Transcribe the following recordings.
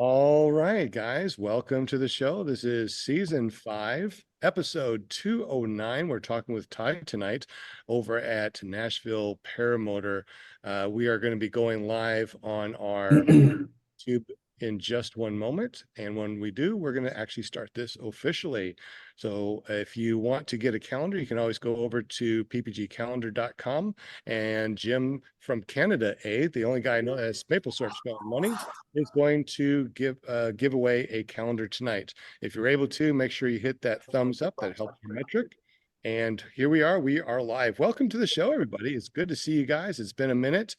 All right, guys, welcome to the show. This is season 5, episode 209. We're talking with Ty tonight over at Nashville Paramotor. We are going to be going live on our YouTube in just one moment. And when we do, we're going to actually start this officially. So if you want to get a calendar, you can always go over to ppgcalendar.com. And Jim from Canada, the only guy I know that has maple syrup spelled money, is going to give away a calendar tonight. If you're able to, make sure you hit that thumbs up. That helps your metric. And here we are. We are live. Welcome to the show, everybody. It's good to see you guys. It's been a minute.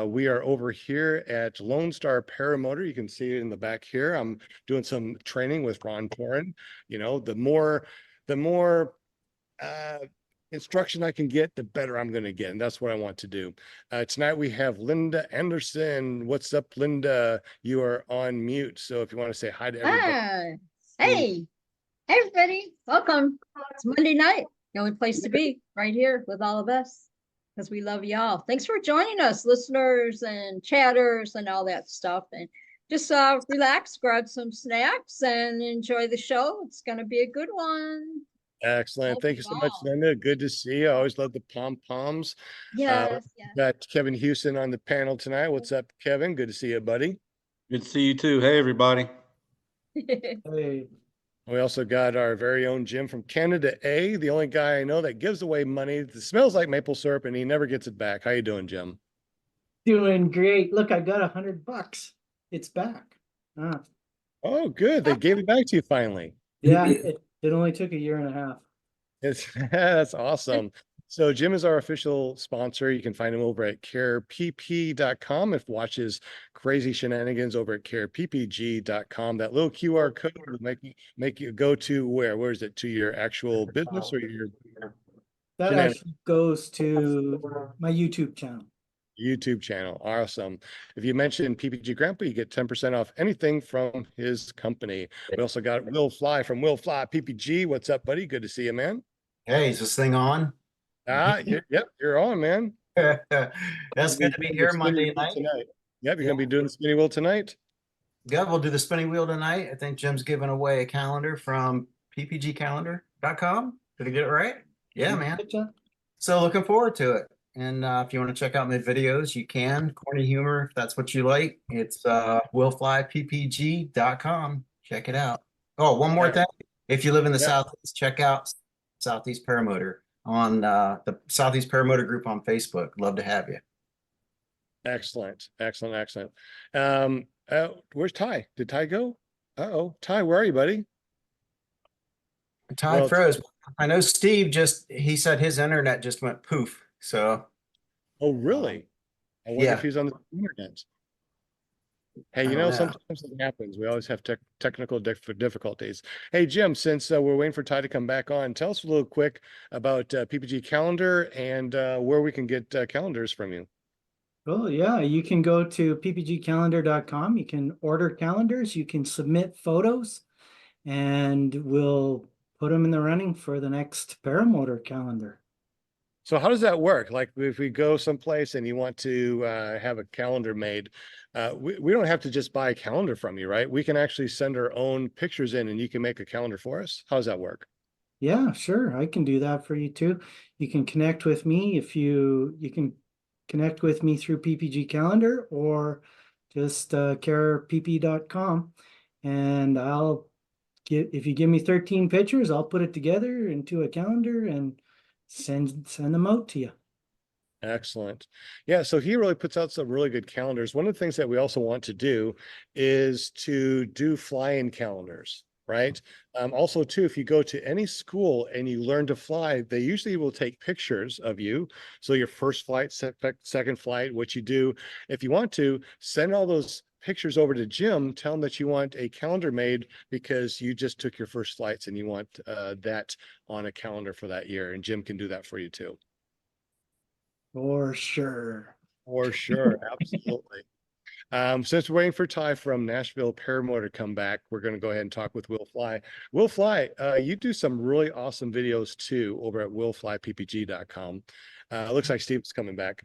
We are over here at Lone Star Paramotor. You can see it in the back here. I'm doing some training with Ron Torin. You know, the more uh, instruction I can get, the better I'm going to get. And that's what I want to do. Tonight we have Linda Anderson. What's up, Linda? You are on mute. So if you want to say hi to everybody. Ah, hey, everybody, welcome. It's Monday night, the only place to be, right here with all of us, because we love y'all. Thanks for joining us, listeners and chatters and all that stuff. And just relax, grab some snacks, and enjoy the show. It's going to be a good one. Excellent. Hope Thank you you so much, all. Linda. Good to see you. I always love the pom-poms. Yes, Got Kevin Houston on the panel tonight. What's up, Kevin? Good to see you, buddy. Good to see you too. Hey, everybody. yes. Hey, We also got our very own Jim from Canada, the only guy I know that gives away money that smells like maple syrup and he never gets it back. How you doing, Jim? doing great. Look, I got $100. It's back. Ah, Oh, good. They gave it back to you finally. yeah, it only took a year and a half. That's awesome. So Jim is our official sponsor. You can find him over at carepp.com. If watches crazy shenanigans over at careppg.com. That little QR code will make you go to where? Where is it? To your actual business or your That shenanigans? actually goes to my YouTube channel. YouTube channel. Awesome. If you mention PPG Grandpa, you get 10% off anything from his company. We also got Will Fly from Will Fly PPG. What's up, buddy? Good to see you, man. Hey, is this thing on? Yep, you're on, man. That's good to be here Monday night. Tonight. Yep, you're gonna be doing the spinning wheel tonight. Yeah, we'll do the spinning wheel tonight. I think Jim's giving away a calendar from ppgcalendar.com. Did I get it right? Yeah, man. Good job. So looking forward to it. And if you want to check out my videos, you can. Corny humor, if that's what you like. It's willflyppg.com. Check it out. Oh, one more thing. If you live in the Southeast, check out Southeast Paramotor on the Southeast Paramotor group on Facebook. Love to have you. Excellent. Where's Ty? Did Ty go? Uh-oh. Ty, where are you, buddy? Ty froze. I know Steve he said his internet just went poof. So. Oh, really? I wonder if he's on the internet. Hey, sometimes it happens. We always have technical difficulties. Hey, Jim, since we're waiting for Ty to come back on, tell us a little quick about PPG Calendar and where we can get calendars from you. Oh, yeah, you can go to ppgcalendar.com. You can order calendars. You can submit photos, and we'll put them in the running for the next Paramotor calendar. So how does that work? Like if we go someplace and you want to have a calendar made, we don't have to just buy a calendar from you, right? We can actually send our own pictures in and you can make a calendar for us. How does that work? Yeah, sure. I can do that for you too. You can connect with me you can connect with me through PPG Calendar or just carepp.com. And if you give me 13 pictures, I'll put it together into a calendar and send them out to you. Excellent. Yeah, so he really puts out some really good calendars. One of the things that we also want to do is to do fly-in calendars, right? Also, too, if you go to any school and you learn to fly, they usually will take pictures of you. So your first flight, second flight, what you do. If you want to, send all those pictures over to Jim, tell him that you want a calendar made because you just took your first flights and you want that on a calendar for that year. And Jim can do that for you too. For sure. For sure, absolutely. Since we're waiting for Ty from Nashville Paramotor to come back, we're going to go ahead and talk with Will Fly. Will Fly, you do some really awesome videos too over at willflyppg.com. Looks like Steve's coming back.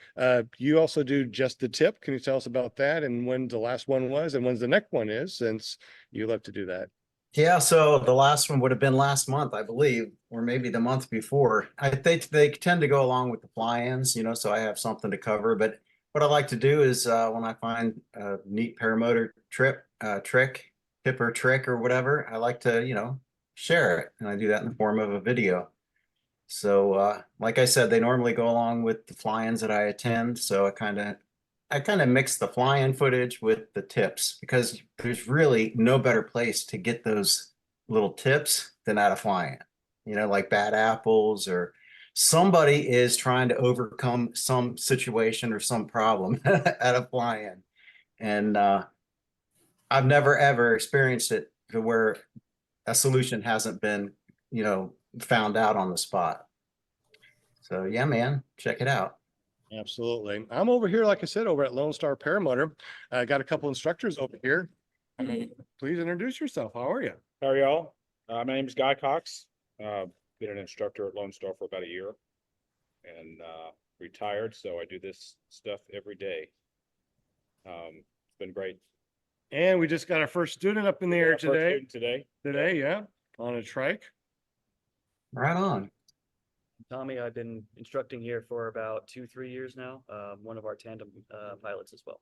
You also do Just the Tip. Can you tell us about that and when the last one was and when the next one is, since you love to do that? Yeah, so the last one would have been last month, I believe, or maybe the month before. I think they tend to go along with the fly-ins, so I have something to cover. But what I like to do is when I find a neat paramotor tip or trick or whatever, I like to, share it. And I do that in the form of a video. So like I said, they normally go along with the fly-ins that I attend. So I kind of mix the fly-in footage with the tips because there's really no better place to get those little tips than at a fly-in. Like bad apples or somebody is trying to overcome some situation or some problem at a fly-in. And I've never ever experienced it to where a solution hasn't been, found out on the spot. So yeah, man, check it out. Absolutely. I'm over here, like I said, over at Lone Star Paramotor. I got a couple instructors over here. Please introduce yourself. How are you? How are y'all? My name is Guy Cox. Been an instructor at Lone Star for about a year and retired. So I do this stuff every day. It's been great. And we just got our first student up in the air Our first today. student Today, yeah, on a trike. Right on. Tommy, I've been instructing here for about 2-3 years now. One of our tandem pilots as well.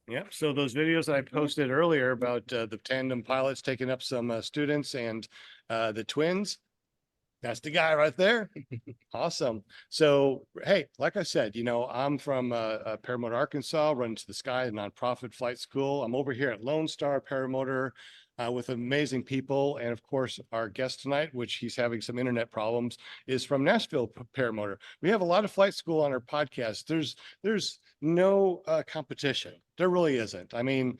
Yeah, so those videos I posted earlier about the tandem pilots taking up some students and the twins, that's the guy right there. Awesome. So, hey, like I said, I'm from Paramotor, Arkansas, Run to the Sky, a nonprofit flight school. I'm over here at Lone Star Paramotor with amazing people. And of course, our guest tonight, which he's having some internet problems, is from Nashville Paramotor. We have a lot of flight school on our podcast. There's no competition. There really isn't. I mean,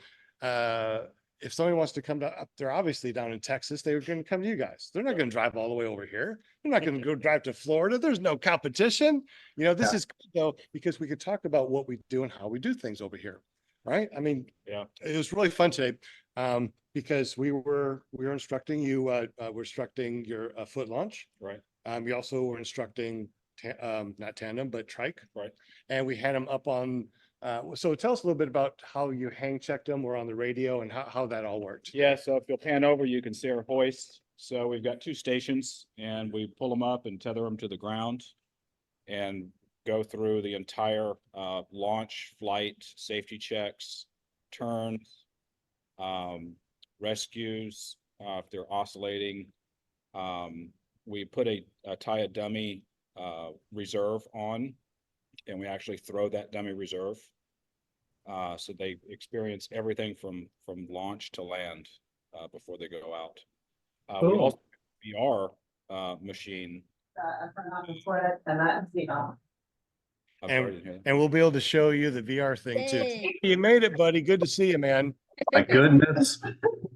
if somebody wants to come up there, obviously down in Texas, they're going to come to you guys. They're not going to drive all the way over here. They're not going to go drive to Florida. There's no competition. This is good though, because we could talk about what we do and how we do things over here. Right. I mean, Yeah. It was really fun today. Because we were instructing you, we're instructing your foot launch. Right. We also were instructing not tandem, but trike. Right. And we had them up on, so tell us a little bit about how you hang checked them or on the radio and how that all worked. Yeah. So if you'll pan over, you can see our hoist. So we've got 2 stations and we pull them up and tether them to the ground and go through the entire launch, flight, safety checks, turns, rescues, if they're oscillating. We put tie a dummy reserve on, and we actually throw that dummy reserve. So they experience everything from launch to land before they go out. We Cool. also have a VR machine. I'm sorry, I didn't hear that. And we'll be able to show you the VR thing too. Yay. You made it, buddy. Good to see you, man. My goodness.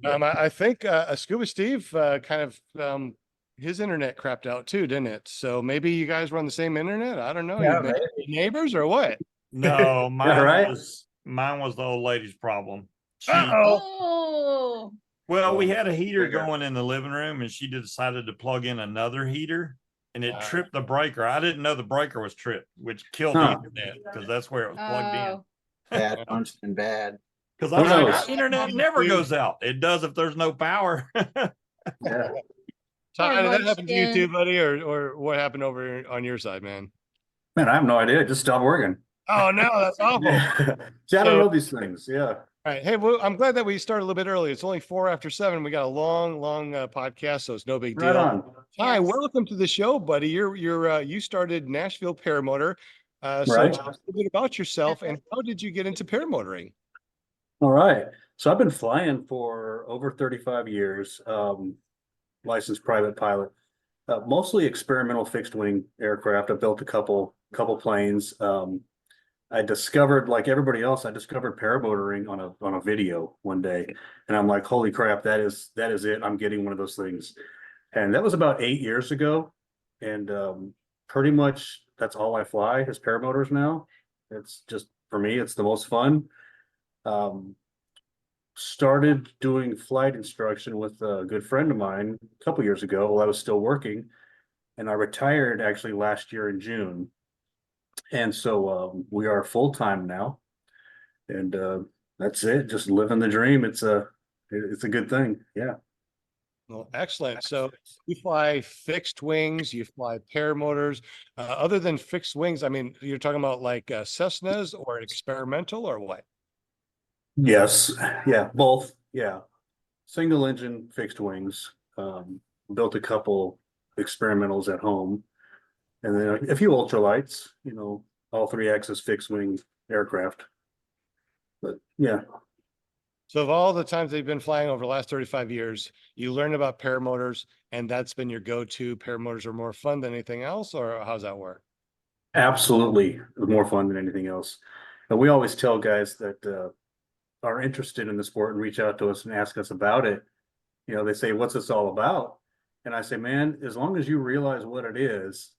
I think Scuba Steve kind of his internet crapped out too, didn't it? So maybe you guys were on the same internet. I don't know. Yeah, You neighbors or what? No, right? mine was the old lady's problem. She, Oh, well, we had a heater going in the living room and she decided to plug in another heater and it tripped the breaker. I didn't know the breaker was tripped, which killed the internet because that's where it was plugged in. oh, Bad, and bad. Because Who I was like, knows? our internet never goes out. It does if there's no power. Yeah. Ty, did that Munchkin. happen to you too, buddy, or what happened over on your side, man? Man, I have no idea. It just stopped working. Oh no, that's awful. See, I don't So- know these things. Yeah. All right. Hey, well, I'm glad that we started a little bit early. It's only 4 after 7. We got a long podcast, so it's no big Right deal. on. Hi, Yes. welcome to the show, buddy. You started Nashville Paramotor. So Right. tell us a little bit about yourself and how did you get into paramotoring? All right. So I've been flying for over 35 years, licensed private pilot, mostly experimental fixed wing aircraft. I built a couple planes. I discovered, like everybody else, I discovered paramotoring on a video one day, and I'm like, holy crap, that is it. I'm getting one of those things. And that was about 8 years ago. And pretty much that's all I fly is paramotors now. It's just, for me, it's the most fun. Started doing flight instruction with a good friend of mine a couple years ago while I was still working, and I retired actually last year in June. And so we are full time now, and that's it. Just living the dream. It's a good thing. Yeah. Well, excellent. So you fly fixed wings, you fly paramotors. Other than fixed wings, I mean, you're talking about like Cessnas or experimental or what? Yes. Yeah. Both. Yeah. Single engine fixed wings. Built a couple experimentals at home, and then a few ultralights. All 3 axis fixed wing aircraft. But yeah. So of all the times they've been flying over the last 35 years, you learn about paramotors and that's been your go-to. Paramotors are more fun than anything else, or how's that work? Absolutely more fun than anything else. And we always tell guys that are interested in the sport and reach out to us and ask us about it. They say, "What's this all about?" And I say, "Man, as long as you realize what it is,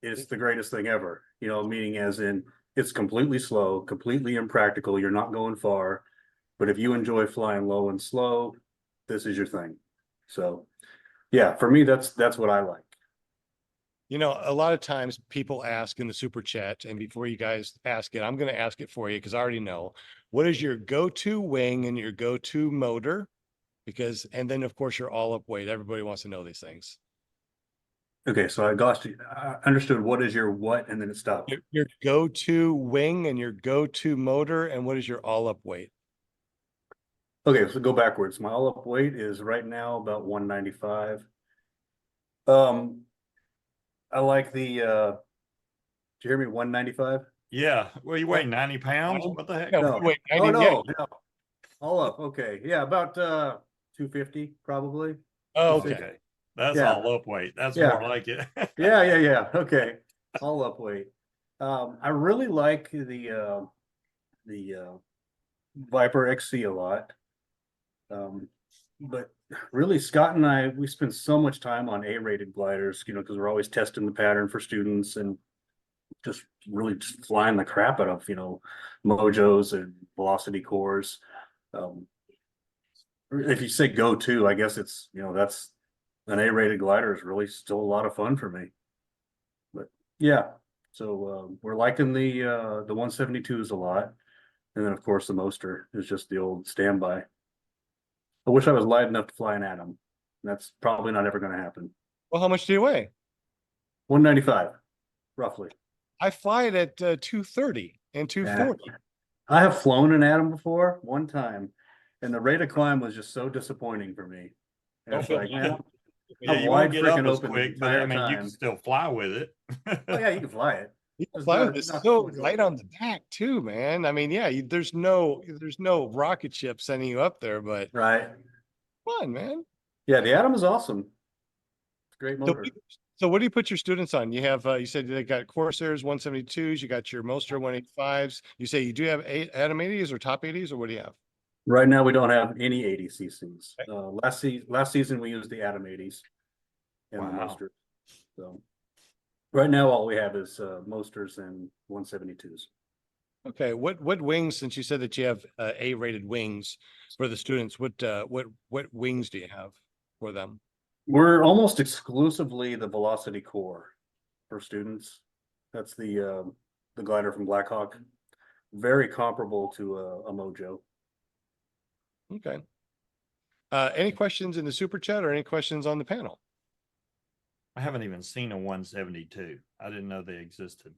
it's the greatest thing ever." Meaning as in it's completely slow, completely impractical. You're not going far. But if you enjoy flying low and slow, this is your thing. So yeah, for me, that's what I like. A lot of times people ask in the super chat, and before you guys ask it, I'm going to ask it for you because I already know. What is your go-to wing and your go-to motor? And then of course your all-up weight. Everybody wants to know these things. Okay, so I understood what is your what, and then it stopped. Your go-to wing and your go-to motor, and what is your all-up weight? Okay, so go backwards. My all-up weight is right now about 195. I like the did you hear me? 195? Yeah. Well, you weigh 90 pounds? What the heck? No, wait, Oh 90, no, no. All up. Okay. Yeah, about 250 probably. Oh, Okay. okay. That's Yeah. all up weight. That's Yeah. more like it. Yeah. Okay. All up weight. I really like the Viper XC a lot. But really, Scott and I, we spend so much time on A-rated gliders, because we're always testing the pattern for students and just really just flying the crap out of, Mojos and velocity cores. If you say go to, I guess it's, that's an A-rated glider is really still a lot of fun for me. But yeah, so we're liking the 172s a lot. And then of course the Moster is just the old standby. I wish I was light enough to fly an Atom. That's probably not ever going to happen. Well, how much do you weigh? 195, roughly. I fly it at 230 and 240. I have flown an Atom before one time, and the rate of climb was just so disappointing for me. And it's like, man, Yeah, I'm you wide won't get up freaking as open the quick, but entire I mean, you can time. still fly with it. Oh yeah, you can fly it. Yeah, fly with it's so light on the back too, man. I mean, yeah, there's no rocket ship sending you up there, but Right. fun, man. Yeah, the Atom is awesome. It's a great So, motor. so what do you put your students on? You have you said they got Corsairs 172s, you got your Moster 185s. You say you do have Atom 80s or top 80s, or what do you have? Right now, we don't have any 80 CCs. Last season we used the Atom 80s and the Wow. Moster. So right now, all we have is Mosters and 172s. Okay, what wings? Since you said that you have A-rated wings for the students, what wings do you have for them? We're almost exclusively the Velocity Core for students. That's the glider from Blackhawk. Very comparable to a Mojo. Okay. Any questions in the super chat or any questions on the panel? I haven't even seen a 172. I didn't know they existed.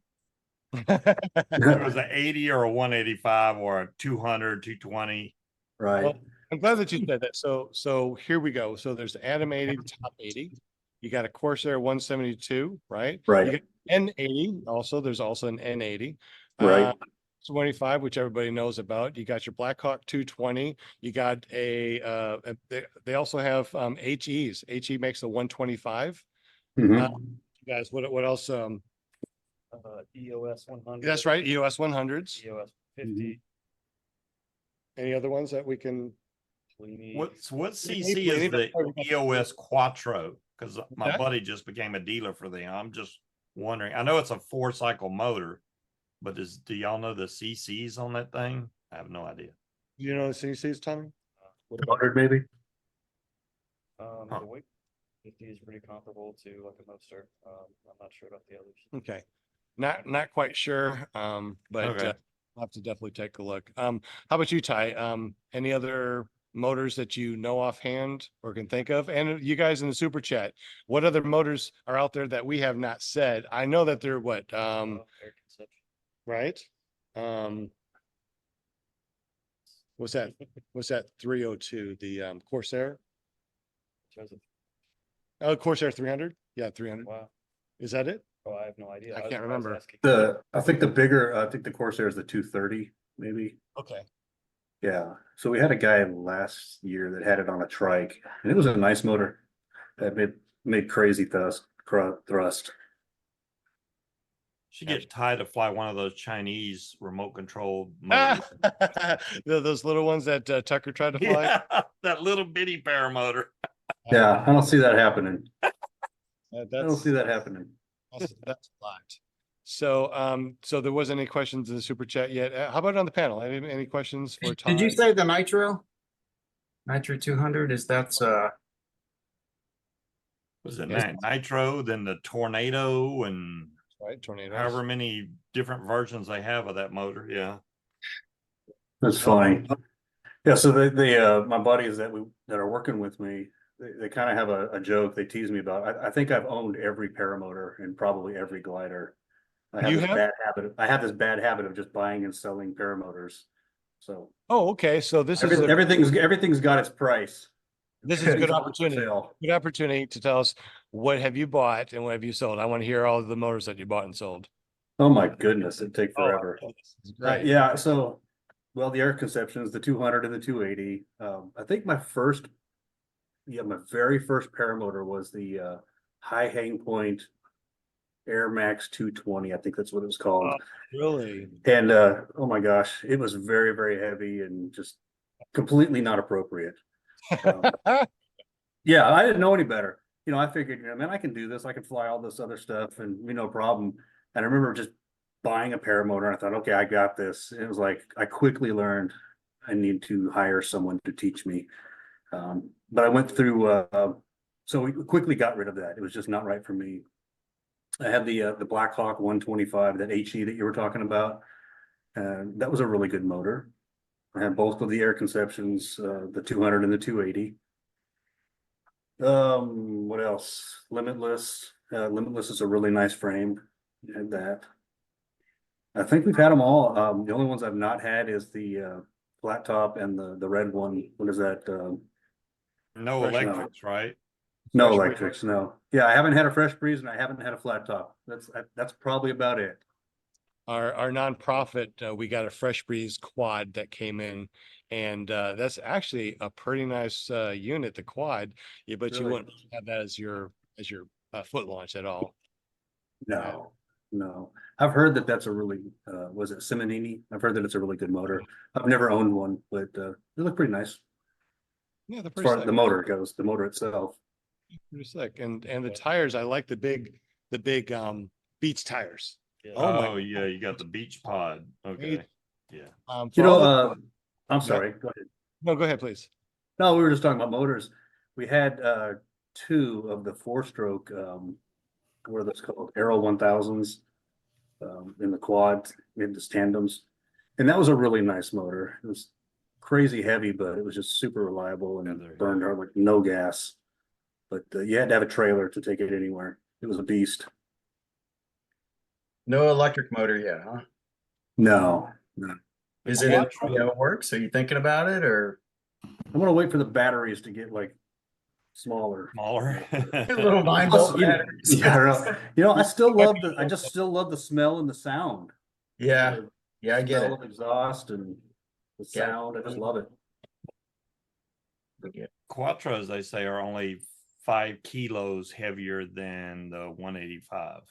Well, It was an 80 or a 185 or a 200, 220. Right. I'm glad that you said that. So here we go. So there's Atom 80, top 80. You got a Corsair 172, right? Right. You got N80 also. There's also an N80. Right. 25, which everybody knows about. You got your Blackhawk 220. You got they also have HEs. HE makes the 125. Mhm. You guys, what else? EOS 100. That's right, EOS 100s. EOS 50. Any other ones that we can? What CC is the EOS Quattro? Because my Okay. buddy just became a dealer for them. I'm just wondering. I know it's a 4-cycle motor, but do y'all know the CCs on that thing? I have no idea. You know the CCs, Tommy? What about 200 maybe. Huh. the weight? 50 is pretty comparable to like a Mopster. I'm not sure about the others. Okay. Not quite sure, but Okay. I'll have to definitely take a look. How about you, Ty? Any other motors that you know offhand or can think of? And you guys in the super chat, what other motors are out there that we have not said? I know that they're what, Air conception. right? What's that? What's that 302? The Corsair? Shows it. Oh, Corsair 300? Yeah, 300. Wow. Is that it? Oh, I have no idea. I was- can't was remember. asking. I think the Corsair is the 230 maybe. Okay. Yeah. So we had a guy last year that had it on a trike, and it was a nice motor that made crazy thrust. Should get Ty to fly one of those Chinese remote controlled Ah, motors. those little ones that Tucker tried to fly. Yeah, that little bitty paramotor. Yeah, I don't see that happening. I don't That's see that happening. that's a lot. So there wasn't any questions in the super chat yet. How about on the panel? Any questions for Ty? Did you say the Nitro? Nitro 200 is Was it Yes. Nitro, then the Tornado, and Right, tornadoes. however many different versions they have of that motor? Yeah. That's funny. Yeah, so my buddies that are working with me, they kind of have a joke they tease me about. I think I've owned every paramotor and probably every glider. I You have this have? bad habit. I have this bad habit of just buying and selling paramotors. So Oh, okay. So this is everything's got its price. this is a good It's up for opportunity. sale. Good opportunity to tell us what have you bought and what have you sold. I want to hear all of the motors that you bought and sold. Oh my goodness, it'd take forever. Oh, this is great. Yeah, so well, the air conceptions, the 200 and the 280. I think my very first paramotor was the high hang point Air Max 220. I think that's what it was called. Really? And oh my gosh, it was very, very heavy and just completely not appropriate. Yeah, I didn't know any better. You know, I figured, man, I can do this. I can fly all this other stuff and no problem. And I remember just buying a paramotor and I thought, okay, I got this. It was like I quickly learned I need to hire someone to teach me. But I went through so we quickly got rid of that. It was just not right for me. I had the Blackhawk 125, that HE that you were talking about. That was a really good motor. I had both of the air conceptions, the 200 and the 280. What else? Limitless. Limitless is a really nice frame. Had that. I think we've had them all. The only ones I've not had is the flat top and the red one. What is that? No Fresh now. electrics, right? No Fresh electrics, no. Yeah, I haven't had a fresh breeze and I haven't had a flat top. That's probably about it. Our nonprofit, we got a Fresh Breeze quad that came in, and that's actually a pretty nice unit, the quad. Yeah, but you Really? wouldn't have that as your foot launch at all. No, no. I've heard that that's a really, was it Simonini? I've heard that it's a really good motor. I've never owned one, but they look pretty nice. Yeah, they're As pretty far as sick. the motor goes, the motor itself. Pretty sick. And the tires, I like the big Beach tires. Yeah. Oh my Oh, yeah, you got the beach pod. Okay. Yeah. for all the- I'm sorry, go ahead. no, go ahead, please. No, we were just talking about motors. We had two of the four-stroke, what are those called? Aero 1000s in the quad, in the tandems. And that was a really nice motor. It was crazy heavy, but it was just super reliable and there you it burned out like no gas. But you had to have a trailer to take it anywhere. It was a beast. no electric motor yet, huh? No. Is it in works? Are you thinking about it or I'm gonna wait for the batteries to get like smaller. Smaller. little 9-volt batteries? Yeah, I just still love the smell and the sound. Yeah, yeah, I get Smell it. of exhaust and the Yeah. sound. I just love it. Quattros, they say, are only 5 kilos heavier than the 185.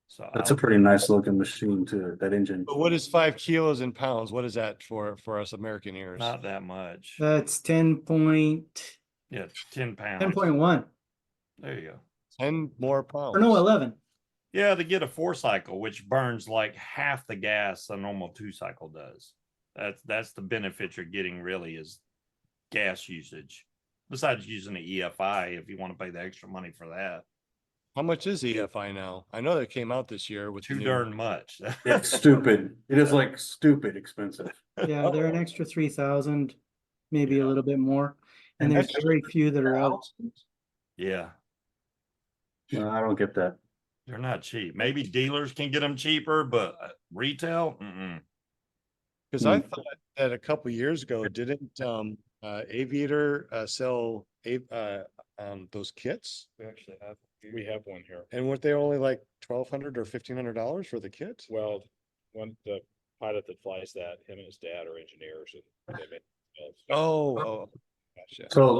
So That's a pretty nice looking machine too, that engine. But what is 5 kilos in pounds? What is that for us American ears? not that much. That's 10.1. Yeah, 10 pounds. 10.1. There you go. 10 more pounds. Or no, 11. Yeah, they get a 4-cycle, which burns like half the gas a normal 2-cycle does. That's the benefit you're getting really is gas usage. Besides using the EFI, if you want to pay the extra money for that. How much is EFI now? I know that came out this year with the Too new. darn much. It's stupid. It is like stupid expensive. Yeah, they're an Oh. extra 3,000, maybe a Yeah. little bit more. And And there's that's- very few that are out. Yeah, I don't get that. they're not cheap. Maybe dealers can get them cheaper, but retail, Because I thought that a couple years ago, didn't Aviator sell those kits? We actually have. We have one here. And weren't they only like $1,200 or $1,500 for the kit? Well, the pilot that flies that, him and his dad are engineers and they make. Oh, gotcha. So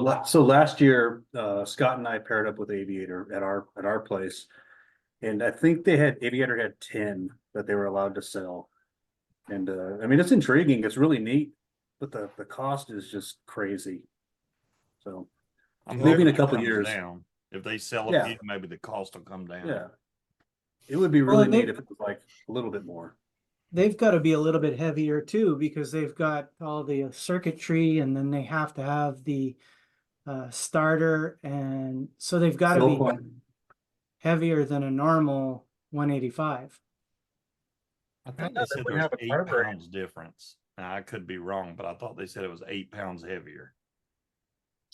last year, Scott and I paired up with Aviator at our place. And I think Aviator had 10 that they were allowed to sell. And I mean, it's intriguing. It's really neat, but the cost is just crazy. So I'm maybe in hoping a it couple comes years. down. If they sell a Yeah. few, maybe the cost will come down. Yeah. It would be Well, really they- neat if it was like a little bit more. They've got to be a little bit heavier too, because they've got all the circuitry, and then they have to have the starter, and so they've got to Still be fun. heavier than a normal 185. I thought they know said that we there was have a 8 carburetor. pounds difference. Now, I could be wrong, but I thought they said it was 8 pounds heavier.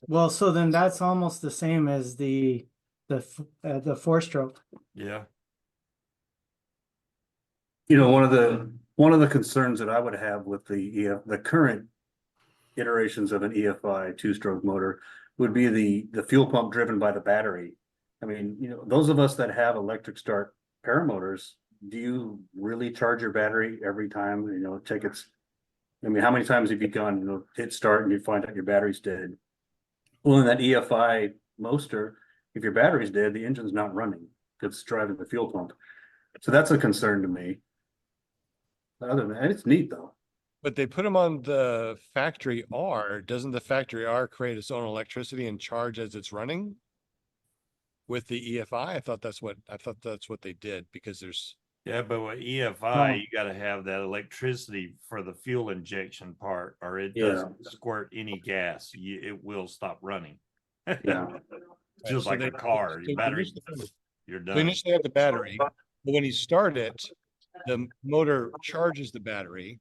Well, so then that's almost the same as the 4-stroke. Yeah. You know, one of the concerns that I would have with the current iterations of an EFI 2-stroke motor would be the fuel pump driven by the battery. I mean, you know, those of us that have electric start paramotors, do you really charge your battery every time, you know, I mean, how many times have you gone, you know, hit start and you find out your battery's dead? Well, in that EFI Moster, if your battery's dead, the engine's not running because it's driving the fuel pump. So that's a concern to me. Other than that, it's neat though. But they put them on the factory R. Doesn't the factory R create its own electricity and charge as it's running? With the EFI, I thought that's what they did, because there's. Yeah, but with EFI, No. you gotta have that electricity for the fuel injection part, or it Yeah. doesn't squirt any gas. It will stop running. Yeah. Just So like they- a car, so your they battery, initially- you're So done. initially have the battery, but when you start it, the motor charges the battery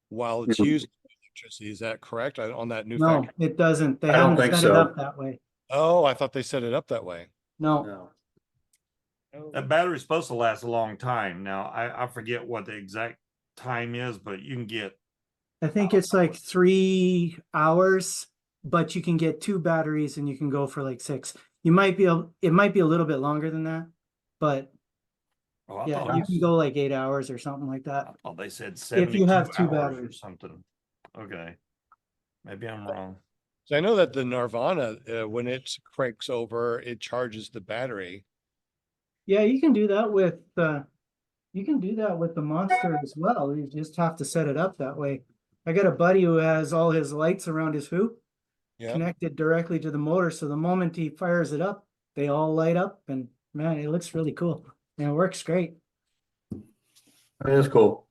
while it's Mhm. using electricity. Is that correct on that new No, factory? it doesn't. They I don't haven't think set so. it up that way. Oh, I thought they set it up that way. No, No. That battery's supposed to last a long time. Now, I forget what the exact time is, but you can get, I think it's like 3 hours, but you can get 2 batteries and you can go for like 6. It might be a little bit longer than that, but oh, I yeah, thought, you can go like 8 hours or something like that. I thought they said If you 72 have 2 hours or batteries. something. Okay. Maybe I'm wrong. So I know that the Nirvana, when it cranks over, it charges the battery. Yeah, you can do that with the Monster as well. You just have to set it up that way. I got a buddy who has all his lights around his hoop Yeah. connected directly to the motor, so the moment he fires it up, they all light up, and man, it looks really cool. And it works great. That is cool.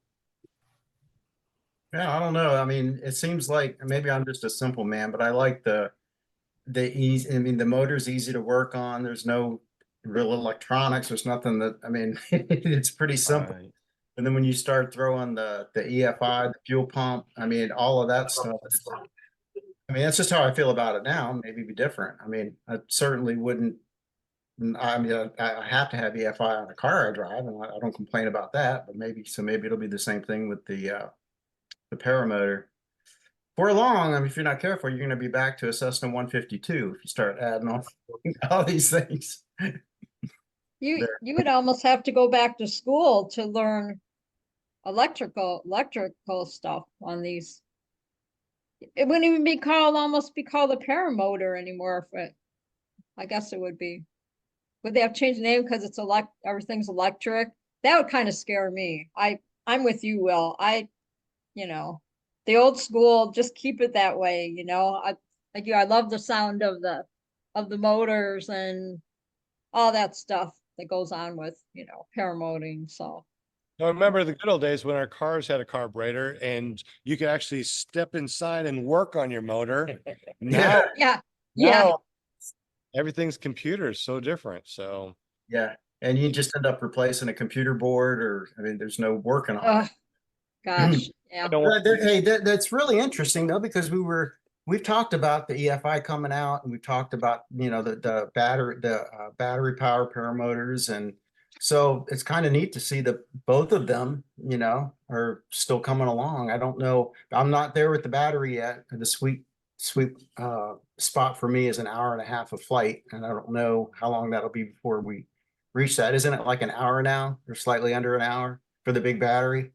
Yeah, I don't know. I mean, it seems like maybe I'm just a simple man, but I like the ease. I mean, the motor's easy to work on. There's no real electronics. There's nothing that, I mean, it's pretty simple. Right. And then when you start throwing the EFI, the fuel pump, I mean, all of that stuff. I mean, that's just how I feel about it now. Maybe be different. I mean, I certainly wouldn't. I mean, I have to have EFI on the car I drive, and I don't complain about that. But maybe it'll be the same thing with the paramotor. For long, I mean, if you're not careful, you're going to be back to a Cessna 152 if you start adding on all these things. You would almost have to go back to school to learn electrical stuff on these. It wouldn't even be almost be called a paramotor anymore. I guess it would be. Would they have changed the name because it's everything's electric? That would kind of scare me. I'm with you, Will. The old school, just keep it that way. Like you, I love the sound of the motors and all that stuff that goes on with, paramotoring. So I remember the good old days when our cars had a carburetor and you could actually step inside and work on your motor. Now, Yeah, yeah. now everything's computers, so different. So Yeah. And you just end up replacing a computer board, or, I mean, there's no working on it. Oh, gosh, I yeah. don't want Hey, that's really interesting though, because we've talked about the EFI coming out, and we've talked about, the battery power paramotors. And so it's kind of neat to see that both of them, are still coming along. I don't know. I'm not there with the battery yet. The sweet spot for me is an hour and a half of flight. And I don't know how long that'll be before we reach that. Isn't it like an hour now, or slightly under an hour for the big battery?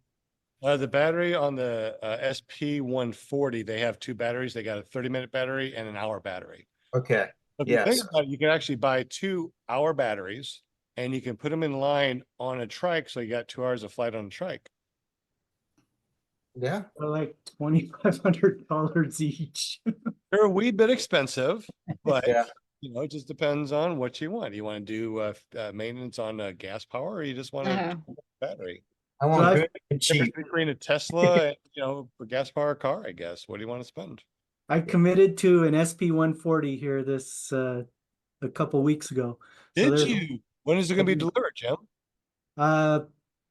the battery on the SP140, they have two batteries. They got a 30-minute battery and an hour battery. Okay. If you think Yes. about it, you can actually buy 2-hour batteries and you can put them in line on a trike. So you got 2 hours of flight on a trike. Yeah. They're like $2,500 each. They're a wee bit expensive, but Yeah. it just depends on what you want. You want to do maintenance on gas power, or you just want Uh-huh. a battery? I So want I've- good and cheap. Between a Tesla and, a gas power car, I guess. What do you want to spend? I committed to an SP140 here this a couple weeks ago. So Did there's you? When is it going to be delivered, Jim?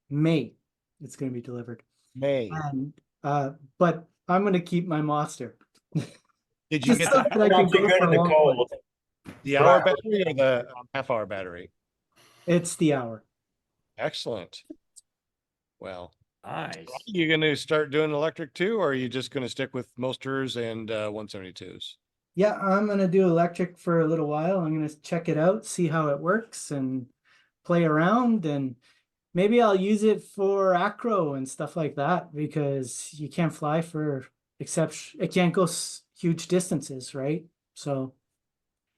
May it's going to be delivered. May. And but I'm going to keep my Monster. Did you Just get so that I can go for a long flight. the hour battery or the half-hour battery? It's the hour. Excellent. Well, Nice. you going to start doing electric too, or are you just going to stick with Mosters and 172s? Yeah, I'm going to do electric for a little while. I'm going to check it out, see how it works, and play around. And maybe I'll use it for acro and stuff like that, because you can't fly it can't go huge distances, right? So,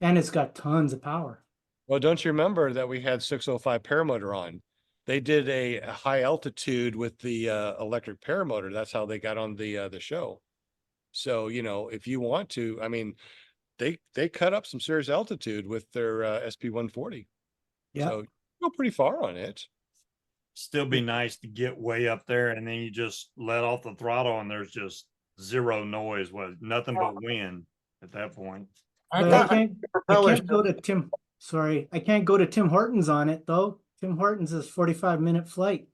and it's got tons of power. Well, don't you remember that we had 605 Paramotor on? They did a high altitude with the electric paramotor. That's how they got on the show. So, if you want to, I mean, they cut up some serious altitude with their SP140. Yeah. So you go pretty far on it. Still be nice to get way up there and then you just let off the throttle and there's just zero noise, nothing but wind at that point. But I can't go to I can't go to Tim Hortons on it though. Tim Hortons is 45-minute flight.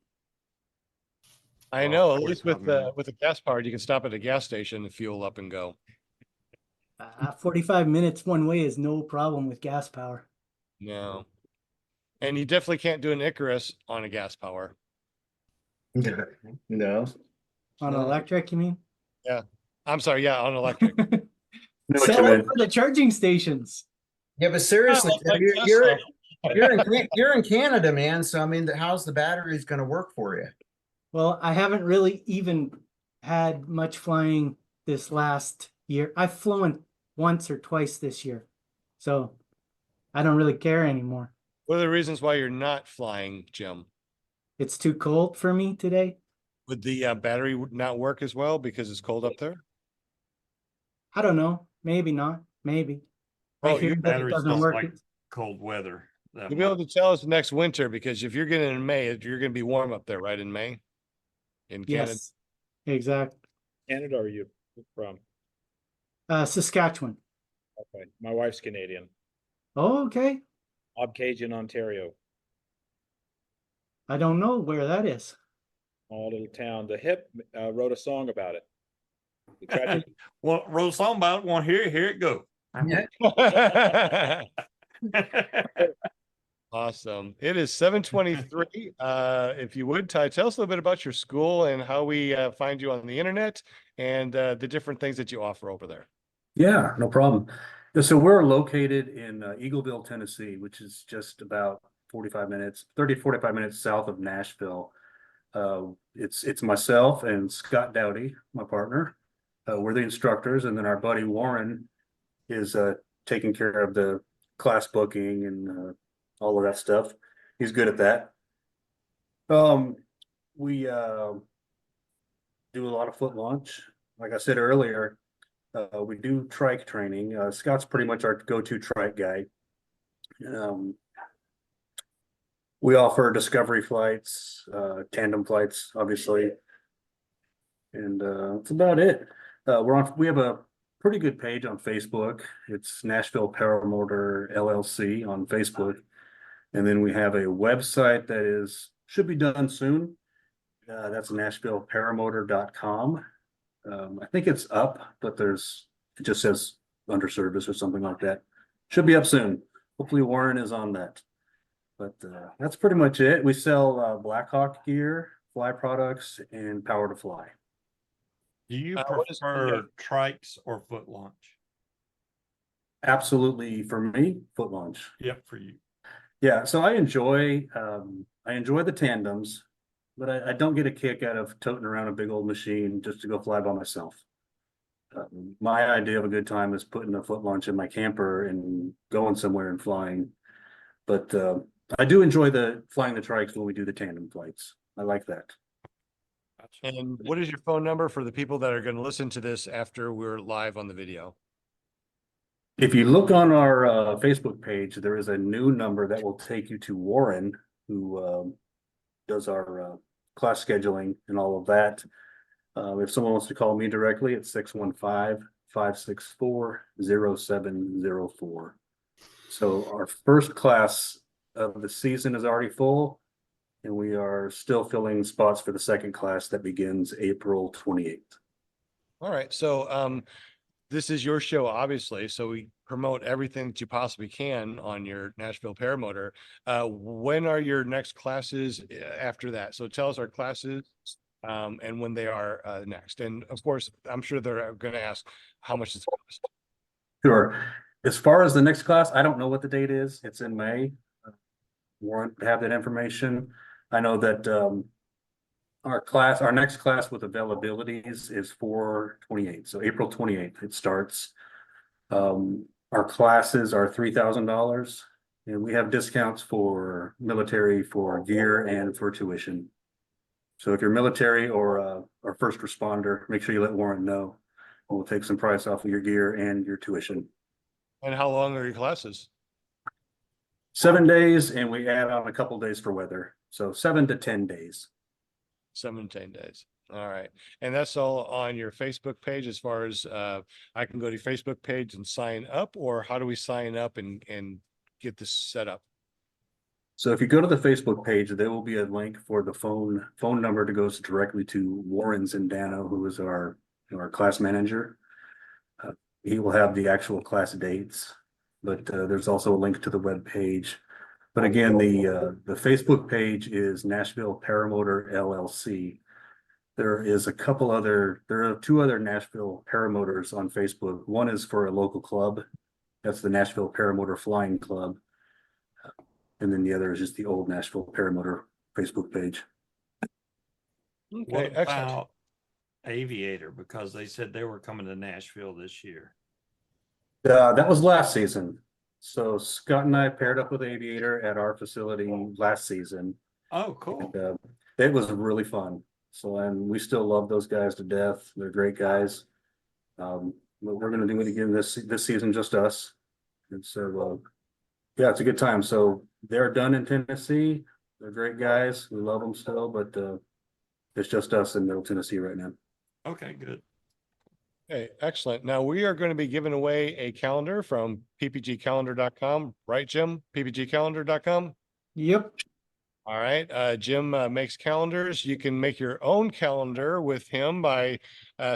I Oh, know, at least with 45 minutes. the gas powered, you can stop at a gas station and fuel up and go. 45 minutes one way is no problem with gas power. No. And you definitely can't do an Icarus on a gas power. No. On No. electric, you mean? I'm sorry, yeah, on electric. Know what Sell you it mean. for the charging stations. Yeah, but seriously, Oh, like you're in Canada, man. So I mean, how's the batteries going to work for you? Well, I haven't really even had much flying this last year. I've flown once or twice this year, so I don't really care anymore. What are the reasons why you're not flying, Jim? It's too cold for me today. Would the battery not work as well because it's cold up there? I don't know. Maybe not. Maybe. I Oh, hear your that it batteries doesn't don't work. like cold weather. You'll be able to tell us next winter, because if you're getting in May, you're going to be warm up there, right? In May in Canada. Yes, exactly. Canada, are you from? Saskatchewan. Okay, my wife's Canadian. Oh, okay. Obcasian, Ontario, I don't know where that is. small little town. The Hip wrote a song about it. The tragedy. Well, wrote a song about it. Want to hear it? Here it go. Awesome. It is 7:23. If you would, Ty, tell us a little bit about your school and how we find you on the internet and the different things that you offer over there. Yeah, no problem. So we're located in Eagleville, Tennessee, which is just about 45 minutes south of Nashville. It's myself and Scott Dowdy, my partner. We're the instructors, and then our buddy Warren is taking care of the class booking and all of that stuff. He's good at that. We do a lot of foot launch. Like I said earlier, we do trike training. Scott's pretty much our go-to trike guy. We offer discovery flights, tandem flights, obviously. And that's about it. We have a pretty good page on Facebook. It's Nashville Paramotor LLC on Facebook. And then we have a website that should be done soon. That's NashvilleParamotor.com. I think it's up, but it just says under service or something like that. Should be up soon. Hopefully Warren is on that. But that's pretty much it. We sell Blackhawk gear, fly products, and power to fly. Do you what is- prefer trikes or foot launch? Absolutely, for me, foot launch. Yep, for you. Yeah, so I enjoy the tandems, but I don't get a kick out of toting around a big old machine just to go fly by myself. My idea of a good time is putting a foot launch in my camper and going somewhere and flying. But I do enjoy flying the trikes when we do the tandem flights. I like that. And what is your phone number for the people that are going to listen to this after we're live on the video? If you look on our Facebook page, there is a new number that will take you to Warren, who does our class scheduling and all of that. If someone wants to call me directly, it's 615-564-0704. So our first class of the season is already full, and we are still filling spots for the second class that begins April 28th. All right. So this is your show, obviously. So we promote everything that you possibly can on your Nashville Paramotor. When are your next classes after that? So tell us our classes and when they are next. And of course, I'm sure they're going to ask how much it's cost. Sure. As far as the next class, I don't know what the date is. It's in May. Warren have that information. I know that our next class with availabilities is 4/28. So April 28th, it starts. Our classes are $3,000, and we have discounts for military, for gear, and for tuition. So if you're military or first responder, make sure you let Warren know. We'll take some price off of your gear and your tuition. And how long are your classes? 7 days, and we add on a couple days for weather. So 7 to 10 days. 7 to 10 days. All right. And that's all on your Facebook page as far as I can go to your Facebook page and sign up, or how do we sign up and get this set up? So if you go to the Facebook page, there will be a link for the phone number that goes directly to Warren Zindano, who is our class manager. He will have the actual class dates, but there's also a link to the web page. But again, the Facebook page is Nashville Paramotor LLC. There are 2 other Nashville Paramotors on Facebook. One is for a local club. That's the Nashville Paramotor Flying Club. And then the other is just the old Nashville Paramotor Facebook page. Okay, What excellent. about Aviator? Because they said they were coming to Nashville this year. That was last season. So Scott and I paired up with Aviator at our facility last season. Oh, cool. And, it was really fun. And we still love those guys to death. They're great guys. But we're going to do it again this season, just us. And so, yeah, it's a good time. So they're done in Tennessee. They're great guys. We love them still, but it's just us in Middle Tennessee right now. Okay, good. Okay, excellent. Now we are going to be giving away a calendar from ppgcalendar.com, right, Jim? ppgcalendar.com. Yep. All right. Jim makes calendars. You can make your own calendar with him by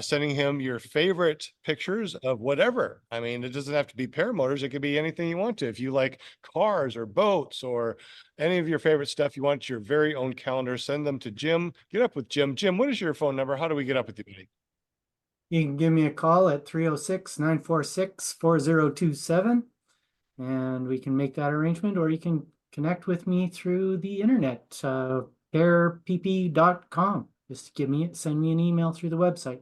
sending him your favorite pictures of whatever. I mean, it doesn't have to be paramotors. It could be anything you want to. If you like cars or boats or any of your favorite stuff, you want your very own calendar, send them to Jim. Get up with Jim. Jim, what is your phone number? How do we get up with you, buddy? You can give me a call at 306-946-4027, and we can make that arrangement, or you can connect with me through the internet, pairpp.com. Just send me an email through the website.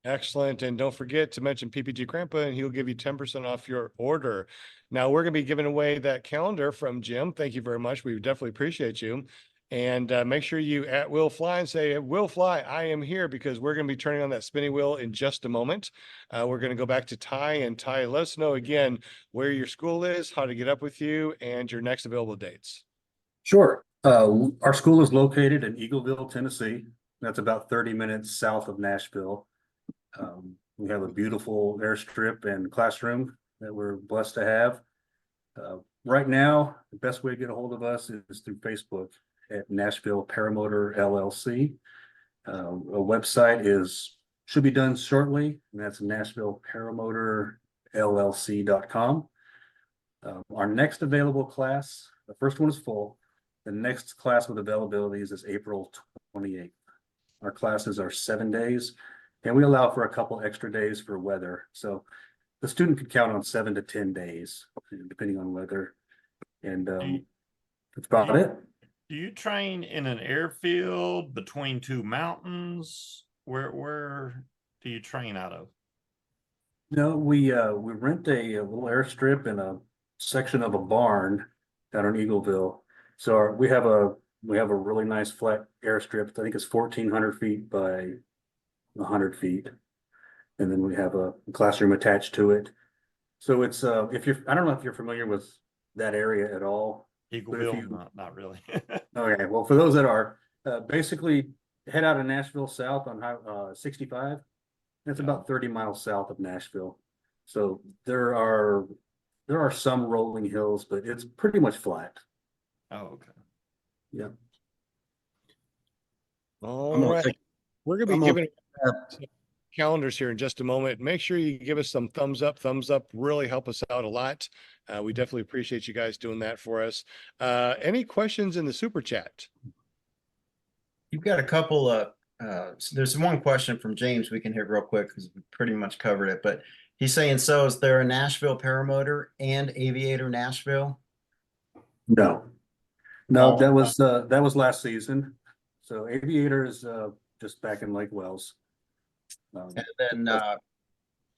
Excellent. And don't forget to mention PPG Grandpa, and he'll give you 10% off your order. Now, we're going to be giving away that calendar from Jim. Thank you very much. We definitely appreciate you. And make sure you at Will Fly and say, Will Fly, I am here, because we're going to be turning on that spinning wheel in just a moment. We're going to go back to Ty, and Ty, let us know again where your school is, how to get up with you, and your next available dates. Sure. Our school is located in Eagleville, Tennessee. That's about 30 minutes south of Nashville. We have a beautiful airstrip and classroom that we're blessed to have. Right now, the best way to get a hold of us is through Facebook at Nashville Paramotor LLC. A website should be done shortly, and that's Nashville Paramotor LLC.com. Our next available class, the first one is full. The next class with availabilities is April 28th. Our classes are 7 days, and we allow for a couple extra days for weather. So the student could count on 7 to 10 days, depending on weather. And that's about it. Do you train in an airfield between two mountains? Where do you train out of? No, we rent a little airstrip in a section of a barn down in Eagleville. So we have a really nice flat airstrip. I think it's 1,400 feet by 100 feet, and then we have a classroom attached to it. So it's I don't know if you're familiar with that area at all. Eagleville, not really. Okay, well, for those that are, basically head out of Nashville south on 65. That's about 30 miles south of Nashville. So there are some rolling hills, but it's pretty much flat. Oh, okay. Yeah. All I'm gonna right. take- We're going to I'm be gonna- giving calendars here in just a moment. Make sure you give us some thumbs up. Thumbs up really help us out a lot. We definitely appreciate you guys doing that for us. Any questions in the super chat? You've got a couple of, there's one question from James we can hit real quick because we pretty much covered it, but he's saying, so is there a Nashville Paramotor and Aviator Nashville? No, Oh. that was last season. So Aviator is just back in Lake Wells. And then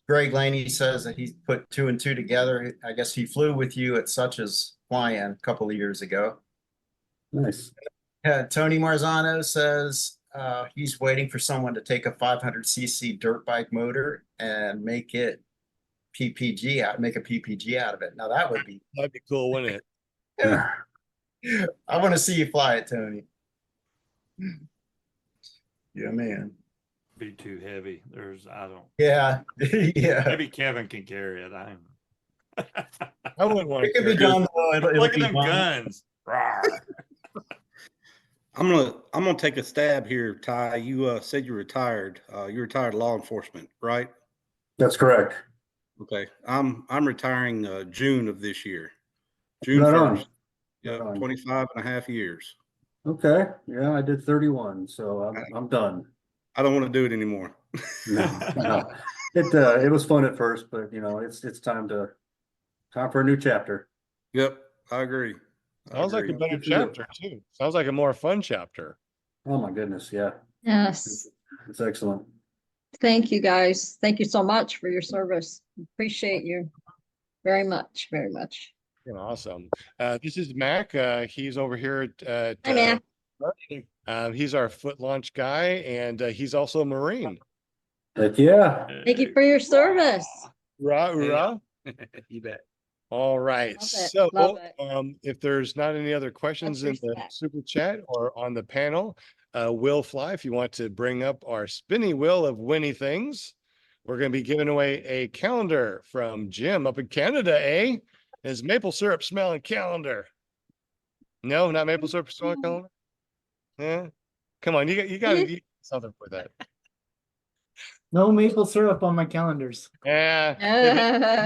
Greg Laney says that he put 2 and 2 together. I guess he flew with you at such as fly-in a couple of years ago. Nice. Tony Marzano says he's waiting for someone to take a 500cc dirt bike motor and make a PPG out of it. Now that'd be cool, wouldn't it? Yeah. I want to see you fly it, Tony. Yeah, man. Be too heavy. Yeah, yeah. Maybe Kevin can carry it. I wouldn't want It could be done though. Look at them guns. I'm gonna take a stab here, Ty. You said you retired. You retired law enforcement, right? That's correct. Okay. I'm retiring June of this year. June Right on. 1st. Yeah, Right on. 25 and a half years. Okay. Yeah, I did 31, so I'm done. I don't want to do it anymore. No. It was fun at first, but it's time for a new chapter. Yep, I agree. Sounds like a better chapter too. Sounds like a more fun chapter. Oh my goodness, yeah. Yes. It's excellent. Thank you, guys. Thank you so much for your service. Appreciate you very much, very much. Awesome. This is Mac. He's over here at Hi, Mac. he's our foot launch guy, and he's also a Marine. Heck yeah. Thank you for your service. Rah. You bet. All right. Love it, So love it. if there's not any other questions in the respect. super chat or on the panel, Will Fly, if you want to bring up our spinny wheel of Winnie things, we're going to be giving away a calendar from Jim up in Canada, eh? His maple syrup smelling calendar. No, not maple syrup smelling calendar. Yeah. Come on, you got to something for that. No maple syrup on my calendars. Yeah.